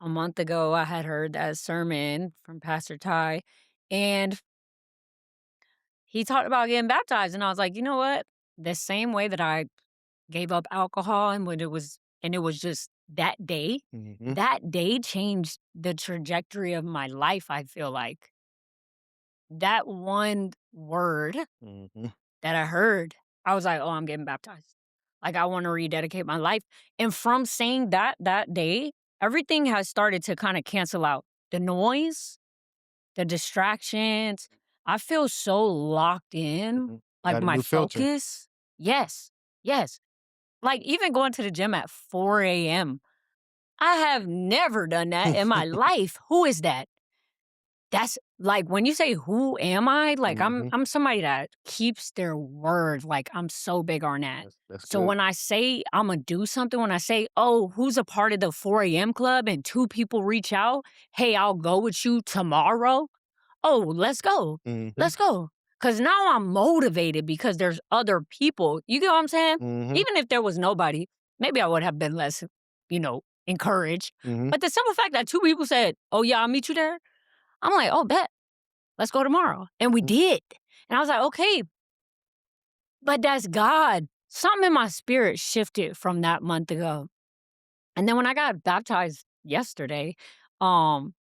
a month ago, I had heard that sermon from Pastor Ty, and he talked about getting baptized. And I was like, you know what? The same way that I gave up alcohol and it was just mhm, that day changed the trajectory of my life, I feel like. That one word mhm, that I heard, I was like, "Oh, I'm getting baptized." Like, I wanna rededicate my life, and from saying that day, everything has started to kinda cancel out. The noise, the distractions, I feel so locked in, mhm. like, Got a my new filter. focus. Yes, yes. Like, even going to the gym at 4 AM, I have never done that in my life. Who is that? That's like, when you say, "Who am I?" Like, Mhm. I'm somebody that keeps their word, like, I'm so big on that. That's So good. when I say Imma do something, when I say, "Oh, who's a part of the 4 AM club?" and 2 people reach out, "Hey, I'll go with you tomorrow." Oh, let's go. Mhm, Let's go. Cause now I'm motivated because there's other people. You get what I'm saying? mhm, Even if there was nobody, maybe I would have been less, encouraged. mhm, But the simple fact that 2 people said, "Oh, yeah, I'll meet you there." I'm like, "Oh, bet. Let's go tomorrow." And we mhm, did. And I was like, "Okay, but that's God." Something in my spirit shifted from that month ago. And then when I got baptized yesterday, um,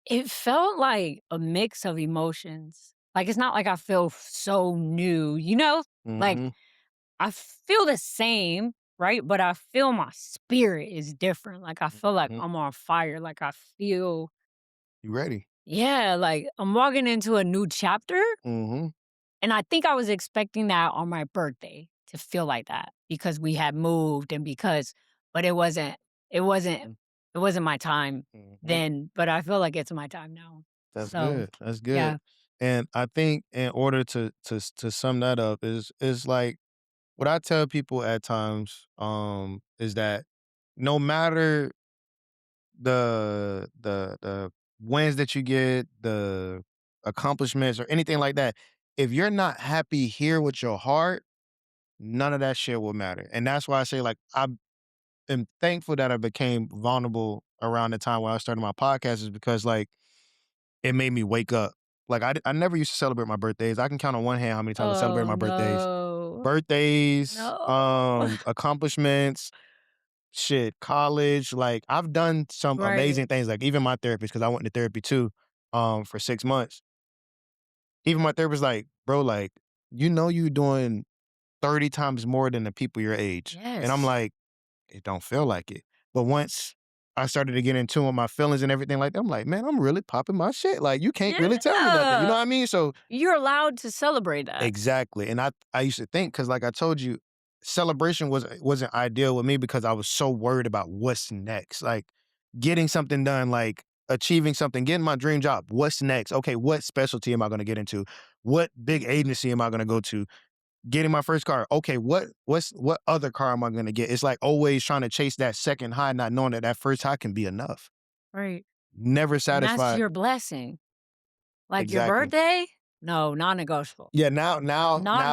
it felt like a mix of emotions. Like, it's not like I feel so new, you know? Like, mhm. I feel the same, right? But I feel my spirit is different. Like, I feel like Mhm. I'm on fire. Like, I feel, You ready? yeah, like I'm walking into a new chapter. Mhm, And I think I was expecting that on my birthday to feel like that because we had moved and because, but it wasn't, mhm, it wasn't my time mhm. then, but I feel like it's my time now. That's So, good. That's good. yeah. And I think in order to sum that up is like what I tell people at times, is that no matter the wins that you get, the accomplishments or anything like that, if you're not happy here with your heart, none of that shit will matter. And that's why I say like I am thankful that I became vulnerable around the time when I started my podcast is because like it made me wake up. Like I never used to celebrate my birthdays. I can count on one hand how many times I celebrate Oh, my birthdays. no. Birthdays, No. accomplishments, shit, college. Like I've done some Right. amazing things. Like even my therapist, because I went to therapy too, for 6 months. Even my therapist, like, bro, like, you doing 30 times more than the people your age. And I'm Yes. like, it don't feel like it. But once I started to get in tune with my feelings and everything like that, I'm like, man, I'm really popping my shit. Like, you can't really tell me nothing. You know Yeah. what I mean? So You're allowed to celebrate that. exactly. And I used to think, because like I told you, celebration wasn't ideal with me because I was so worried about what's next. Like getting something done, like achieving something, getting my dream job. What's next? Okay, what specialty am I gonna get into? What big agency am I gonna go to? Getting my first car. Okay, what other car am I gonna get? It's like always trying to chase that second high, not knowing that that first high can be enough. Right. Never And that's satisfied. your blessing. Like your Exactly. birthday? No, non-negotiable. Yeah, now,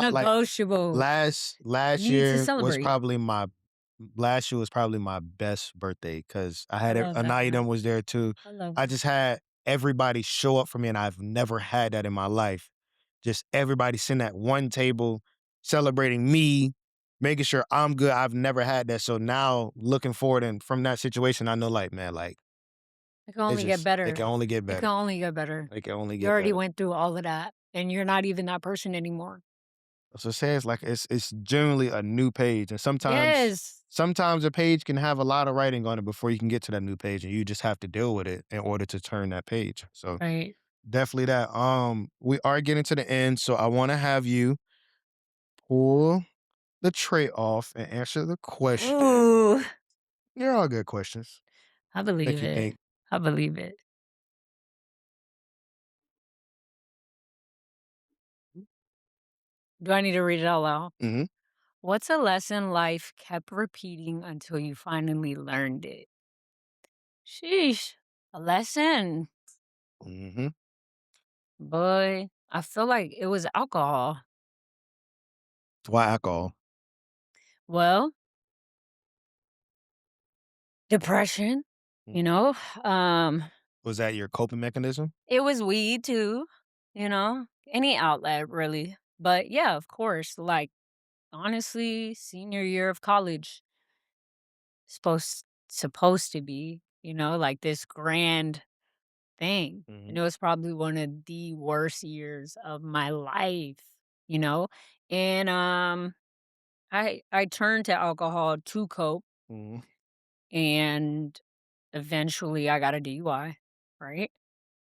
like Non-negotiable. last You need to year was celebrate. probably my last year was probably my best birthday because I I had love that. Anaitem was there too. I love I just had everybody show up for me, and I've never had that in my life. Just everybody sitting at one table, celebrating me, making sure I'm good. I've never had that. So now looking forward and from that situation, I know like, man, like it can it's only get just it can better. only get It can better. only get better. It can only You get already better. went through all of that, and you're not even that person anymore. So say it's like it's generally a new page, and Yes. sometimes a page can have a lot of writing on it before you can get to that new page, and you just have to deal with it in order to turn that page. So Right. definitely that. We are getting to the end, so I want to have you pull the tray off and answer the question. Ooh, They're all good questions. I Make believe you it. think. I believe it. Do I need to read it out loud? Mhm. What's a lesson life kept repeating until you finally learned it? Sheesh. A lesson. Mhm. Boy, I feel like it was alcohol. Why alcohol? Well, depression, Mm. you know? Um, Was that your coping mechanism? it was weed too, any outlet really. But yeah, of course, like honestly, senior year of college supposed to be, like this grand thing. And Mhm. it was probably one of the worst years of my life, you know? And I turned to alcohol to cope, Mhm. and eventually I got a DUI, right?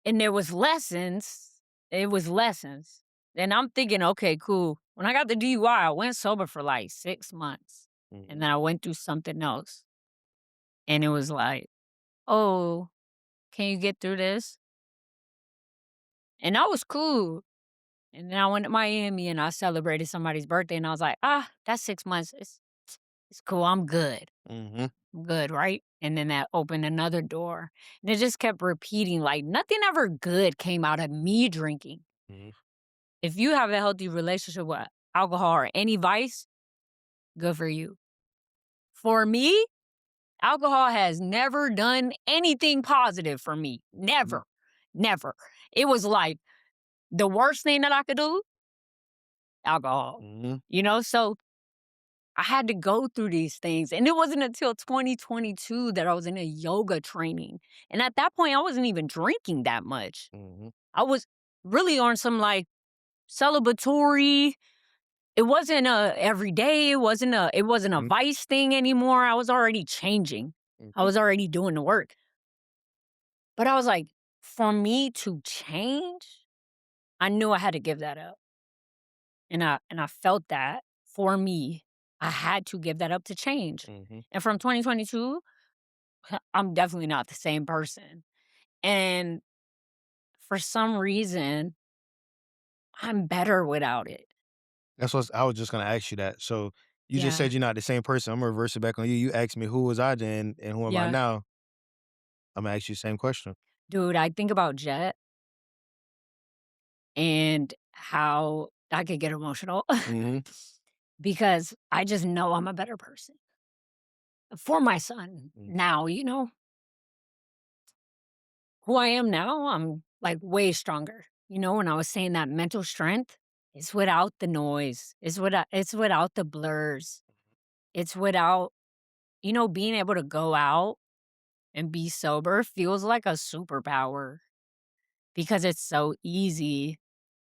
And there was lessons. It was lessons. And I'm thinking, okay, cool. When I got the DUI, I went sober for like 6 months. And Mhm. then I went through something else. And it was like, oh, can you get through this? And that was cool. And then I went to Miami and I celebrated somebody's birthday. And I was like, that's 6 months. It's cool. I'm good. Mhm. I'm good, right? And then that opened another door. And it just kept repeating, like nothing ever good came out of me drinking. Mhm. If you have a healthy relationship with alcohol or any vice, good for you. For me, alcohol has never done anything positive for me. Mhm. Never. Never. It was like the worst thing that I could do, alcohol. Mhm. So I had to go through these things. And it wasn't until 2022 that I was in a yoga training. And at that point, I wasn't even drinking that much. Mhm. I was really on some like celebratory. It wasn't a every day. It wasn't a Mhm. vice thing anymore. I was already changing. I Mhm. was already doing the work. But I was like, for me to change, I knew I had to give that up. And I felt that for me, I had to give that up to change. Mhm. And from 2022, I'm definitely not the same person. And for some reason, I'm better without it. That's what I was just gonna ask you that. So you just Yeah. said you're not the same person. I'm gonna reverse it back on you. You asked me who was I then and who am I Yeah. now. I'm gonna ask you the same question. Dude, I think about Jet and how I could get emotional Mhm. because I just know I'm a better person for my son Mhm. now, who I am now, I'm like way stronger. When I was saying that mental strength, it's without the noise. It's without the blurs. It's without, being able to go out and be sober feels like a superpower because it's so easy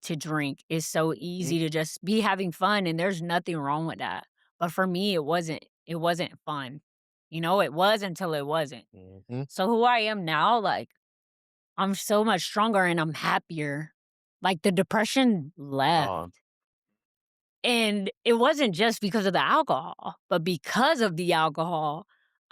to drink. It's so Mhm. easy to just be having fun and there's nothing wrong with that. But for me, it wasn't fun. It was until it wasn't. Mhm. So who I am now, like I'm so much stronger and I'm happier. Like the depression left. Oh, And it wasn't just because of the alcohol, but because of the alcohol,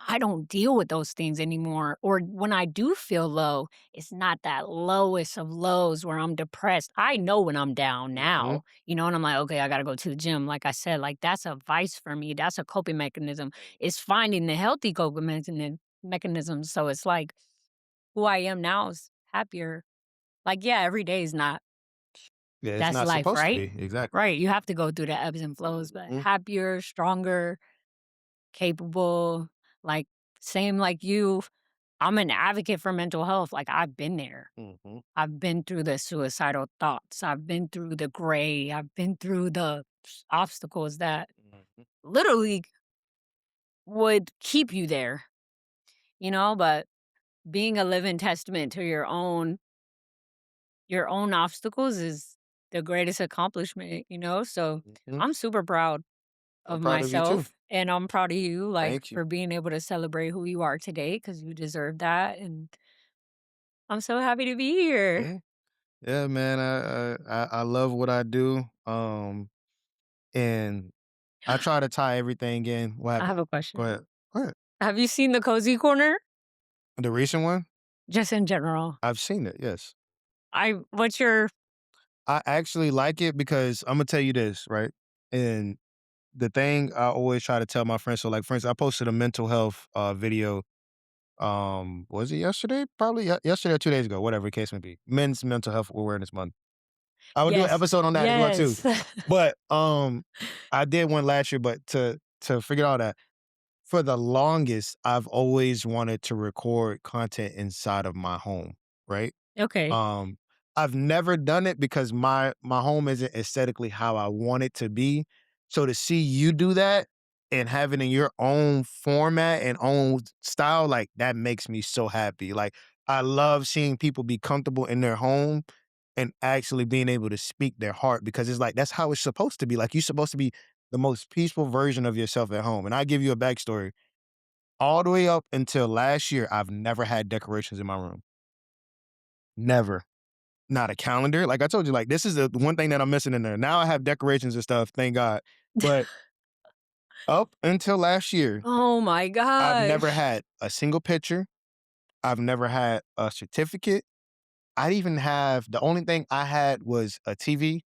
I don't deal with those things anymore. Or when I do feel low, it's not that lowest of lows where I'm depressed. I know when I'm down mhm. now, and I'm like, okay, I got to go to the gym. Like I said, like that's a vice for me. That's a coping mechanism. It's finding the healthy coping mechanisms. So it's like who I am now is happier. Like, yeah, every day is not. Yeah, it's That's not life, supposed to right? be. Exactly. Right, you have to go through the ebbs and flows, but Mhm. happier, stronger, capable, like, same like you, I'm an advocate for mental health, like, I've been there. Mhm. I've been through the suicidal thoughts, I've been through the gray, I've been through the obstacles that Mhm. literally would keep you there, but being a living testament to your own obstacles is the greatest accomplishment, so Mhm. I'm super proud I'm of proud of you too. myself, and I'm proud of you, like, Thank you. for being able to celebrate who you are today because you deserve that, and I'm so happy to be here. Yeah. Yeah, man. I love what I do. And I try to tie everything in. What I happened? have a Go question. ahead. Go ahead. Have you seen The Cozy Corner? The recent one? Just in general. I've seen it, yes. What's your I actually like it because Imma tell you this, right? And the thing I always try to tell my friends, so, like, for instance, I posted a mental health, video, was it yesterday? Probably yesterday or 2 days ago, whatever the case may be. Men's Mental Health Awareness Month. I would do an Yes. episode on that as well too. Yes. But, I did one last year, but to figure all that, for the longest, I've always wanted to record content inside of my home, right? Okay. Um, I've never done it because my home isn't aesthetically how I want it to be. So to see you do that and have it in your own format and own style, like that makes me so happy. Like I love seeing people be comfortable in their home and actually being able to speak their heart because it's like that's how it's supposed to be. Like you're supposed to be the most peaceful version of yourself at home. And I give you a backstory. All the way up until last year, I've never had decorations in my room. Never. Not a calendar. Like I told you, like this is the one thing that I'm missing in there. Now I have decorations and stuff, thank God. But up until last year, Oh my I've never gosh. had a single picture. I've never had a certificate. I even have the only thing I had was a TV,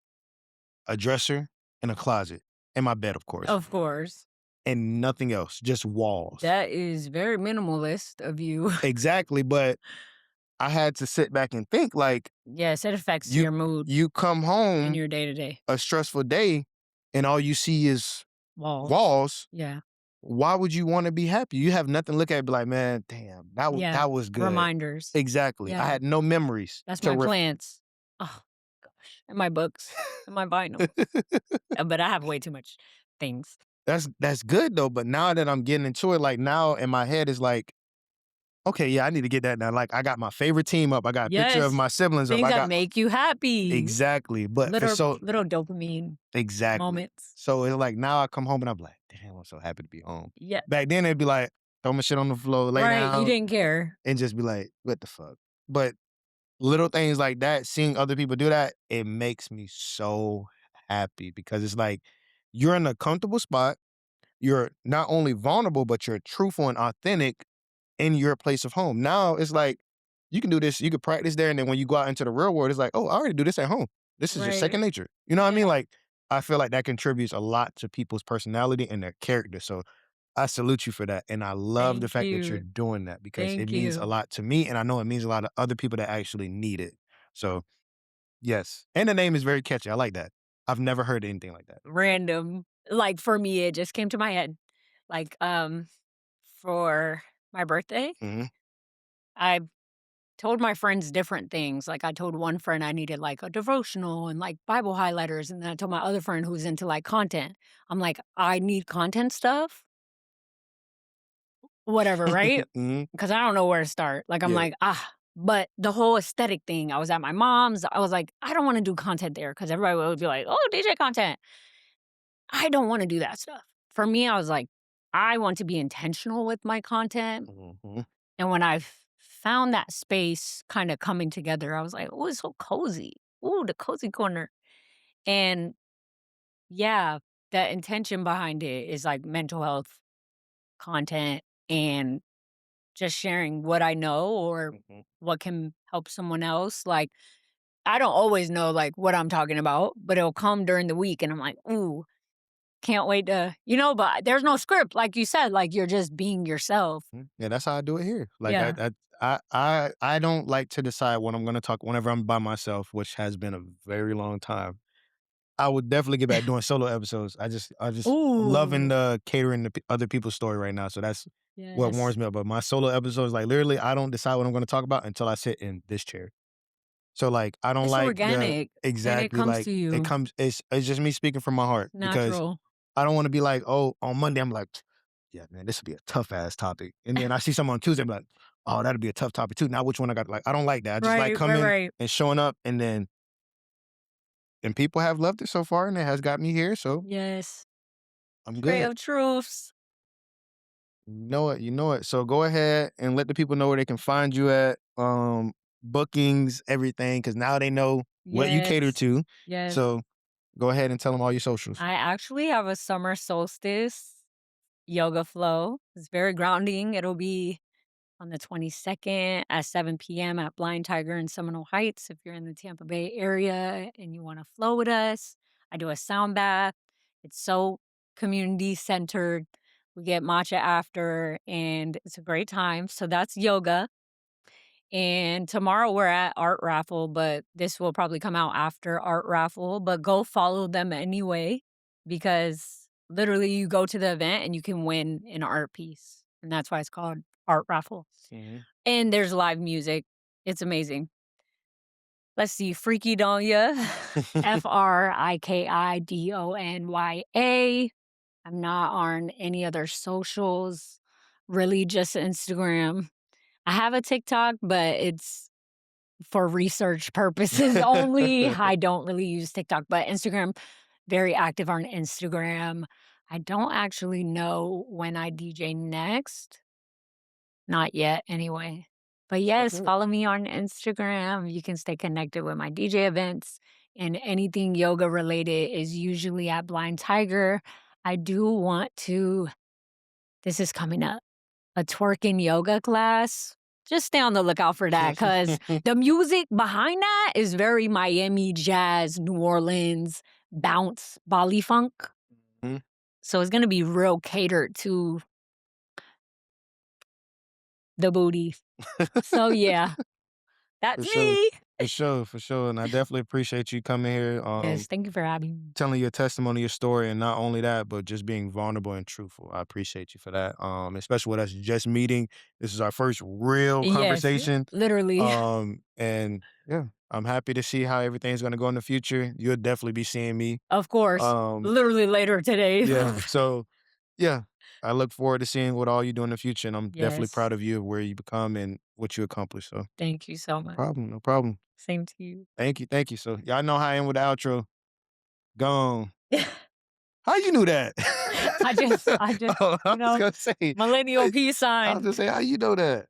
a dresser, and a closet, and my bed, of course, Of course. and nothing else, just walls. That is very minimalist of you. Exactly, but I had to sit back and think like Yes, it affects you your mood you come in home your day to day. a stressful day and all you see is Walls. walls. Yeah. Why would you wanna be happy? You have nothing to look at, be like, "Man, damn, Yeah. that was good." Reminders. Exactly. I Yeah. had no memories That's to my plants. Oh gosh. And my books and my vinyl. But I have way too much things. That's good though, but now that I'm getting into it, like, now in my head is like, "Okay, yeah, I need to get that now." Like, I got my favorite team up, I got a picture of Yes. my siblings up, Things I that got make you happy. exactly, but for so Little dopamine exactly. moments. So it's like now I come home and I'm like, "Damn, I'm so happy to be home." Yeah. Back then, it'd be like, throw my shit on the floor, lay Right. You down, didn't care. and just be like, "What the fuck?" But little things like that, seeing other people do that, it makes me so happy because it's like you're in a comfortable spot. You're not only vulnerable, but you're truthful and authentic in your place of home. Now it's like you can do this, you can practice there, and then when you go out into the real world, it's like, oh, I already do this at home. This is just Right. second nature. You know what I mean? Yeah. Like I feel like that contributes a lot to people's personality and their character. So I salute you for that. And I love the Thank fact that you're you. doing that because it Thank means a you. lot to me. And I know it means a lot to other people that actually need it. So yes. And the name is very catchy. I like that. I've never heard anything like that. Random. Like for me, it just came to my head. Like, for my birthday, Hmm. I told my friends different things. Like I told one friend I needed like a devotional and like Bible highlighters. And then I told my other friend who's into like content. I'm like, I need content stuff. Whatever, right? Hmm. Because I don't know where to start. Like I'm Yeah. like, but the whole aesthetic thing, I was at my mom's. I was like, I don't want to do content there because everybody would be like, oh, DJ content. I don't want to do that stuff. For me, I was like, I want to be intentional with my content. Hmm. And when I found that space kind of coming together, I was like, oh, it's so cozy. Oh, the cozy corner. And yeah, the intention behind it is like mental health content and just sharing what I know or Hmm. what can help someone else. Like, I don't always know like what I'm talking about, but it'll come during the week and I'm like, ooh, can't wait to, but there's no script. Like you said, like you're just being yourself. Yeah, that's how I do it here. Like Yeah. I don't like to decide what I'm gonna talk whenever I'm by myself, which has been a very long time. I would definitely get back doing solo episodes. I just loving Ooh. the catering to other people's story right now. So that's what Yes. warms me up. But my solo episodes, like literally, I don't decide what I'm gonna talk about until I sit in this chair. So like I don't It's like the organic and it exactly comes like to it you comes it's just me speaking from my heart because natural. I don't want to be like, oh, on Monday I'm like, yeah, man, this would be a tough ass topic. And then I see someone on Tuesday, I'm like, oh, that'd be a tough topic too. Now which one I got? Like, I don't like that. I just like Right, right, coming right. and showing up and people have loved it so far and it has got me here. So Yes. I'm Tray good. of truths. You know it, you know it. So go ahead and let the people know where they can find you at. Bookings, everything, because now they know what you cater Yes. to. Yes. So go ahead and tell them all your socials. I actually have a summer solstice yoga flow. It's very grounding. It'll be on the 22nd at 7 p.m. at Blind Tiger in Seminole Heights. If you're in the Tampa Bay area and you want to flow with us, I do a sound bath. It's so community centered. We get matcha after, and it's a great time. So that's yoga. And tomorrow we're at art raffle, but this will probably come out after art raffle. But go follow them anyway, because literally you go to the event and you can win an art piece. And that's why it's called art raffle. Mhm. And there's live music. It's amazing. Let's see, Freaky Donya, FRIKIDONYA. I'm not on any other socials, really just Instagram. I have a TikTok, but it's for research purposes only. I don't really use TikTok, but Instagram, very active on Instagram. I don't actually know when I DJ next. Not yet, anyway. But yes, Okay. follow me on Instagram. You can stay connected with my DJ events, and anything yoga related is usually at Blind Tiger. I do want to, this is coming up, a twerking yoga class. Just stay on the lookout for that, because the music behind that is very Miami jazz, New Orleans, bounce, Bali funk. Mhm. So it's going to be real catered to the booty. So yeah, For that's sure. me. For sure, for sure. And I definitely appreciate you coming here, Yes, thank you for having me. telling your testimony, your story, and not only that, but just being vulnerable and truthful. I appreciate you for that. Especially with us just meeting. This is our first real Yes, conversation. literally. And yeah, I'm happy to see how everything's gonna go in the future. You'll definitely be seeing me. Of course. Um, Literally later today. yeah. So yeah, I look forward to seeing what all you do in the future, and I'm definitely Yes. proud of you of where you become and what you accomplish. So no Thank you so much. problem, no problem. Same to you. Thank you, thank you. So y'all know how I am with the outro. Gone. How you knew that? I just, Oh, I you was know, gonna say, millennial peace I was sign. gonna say, how you know that?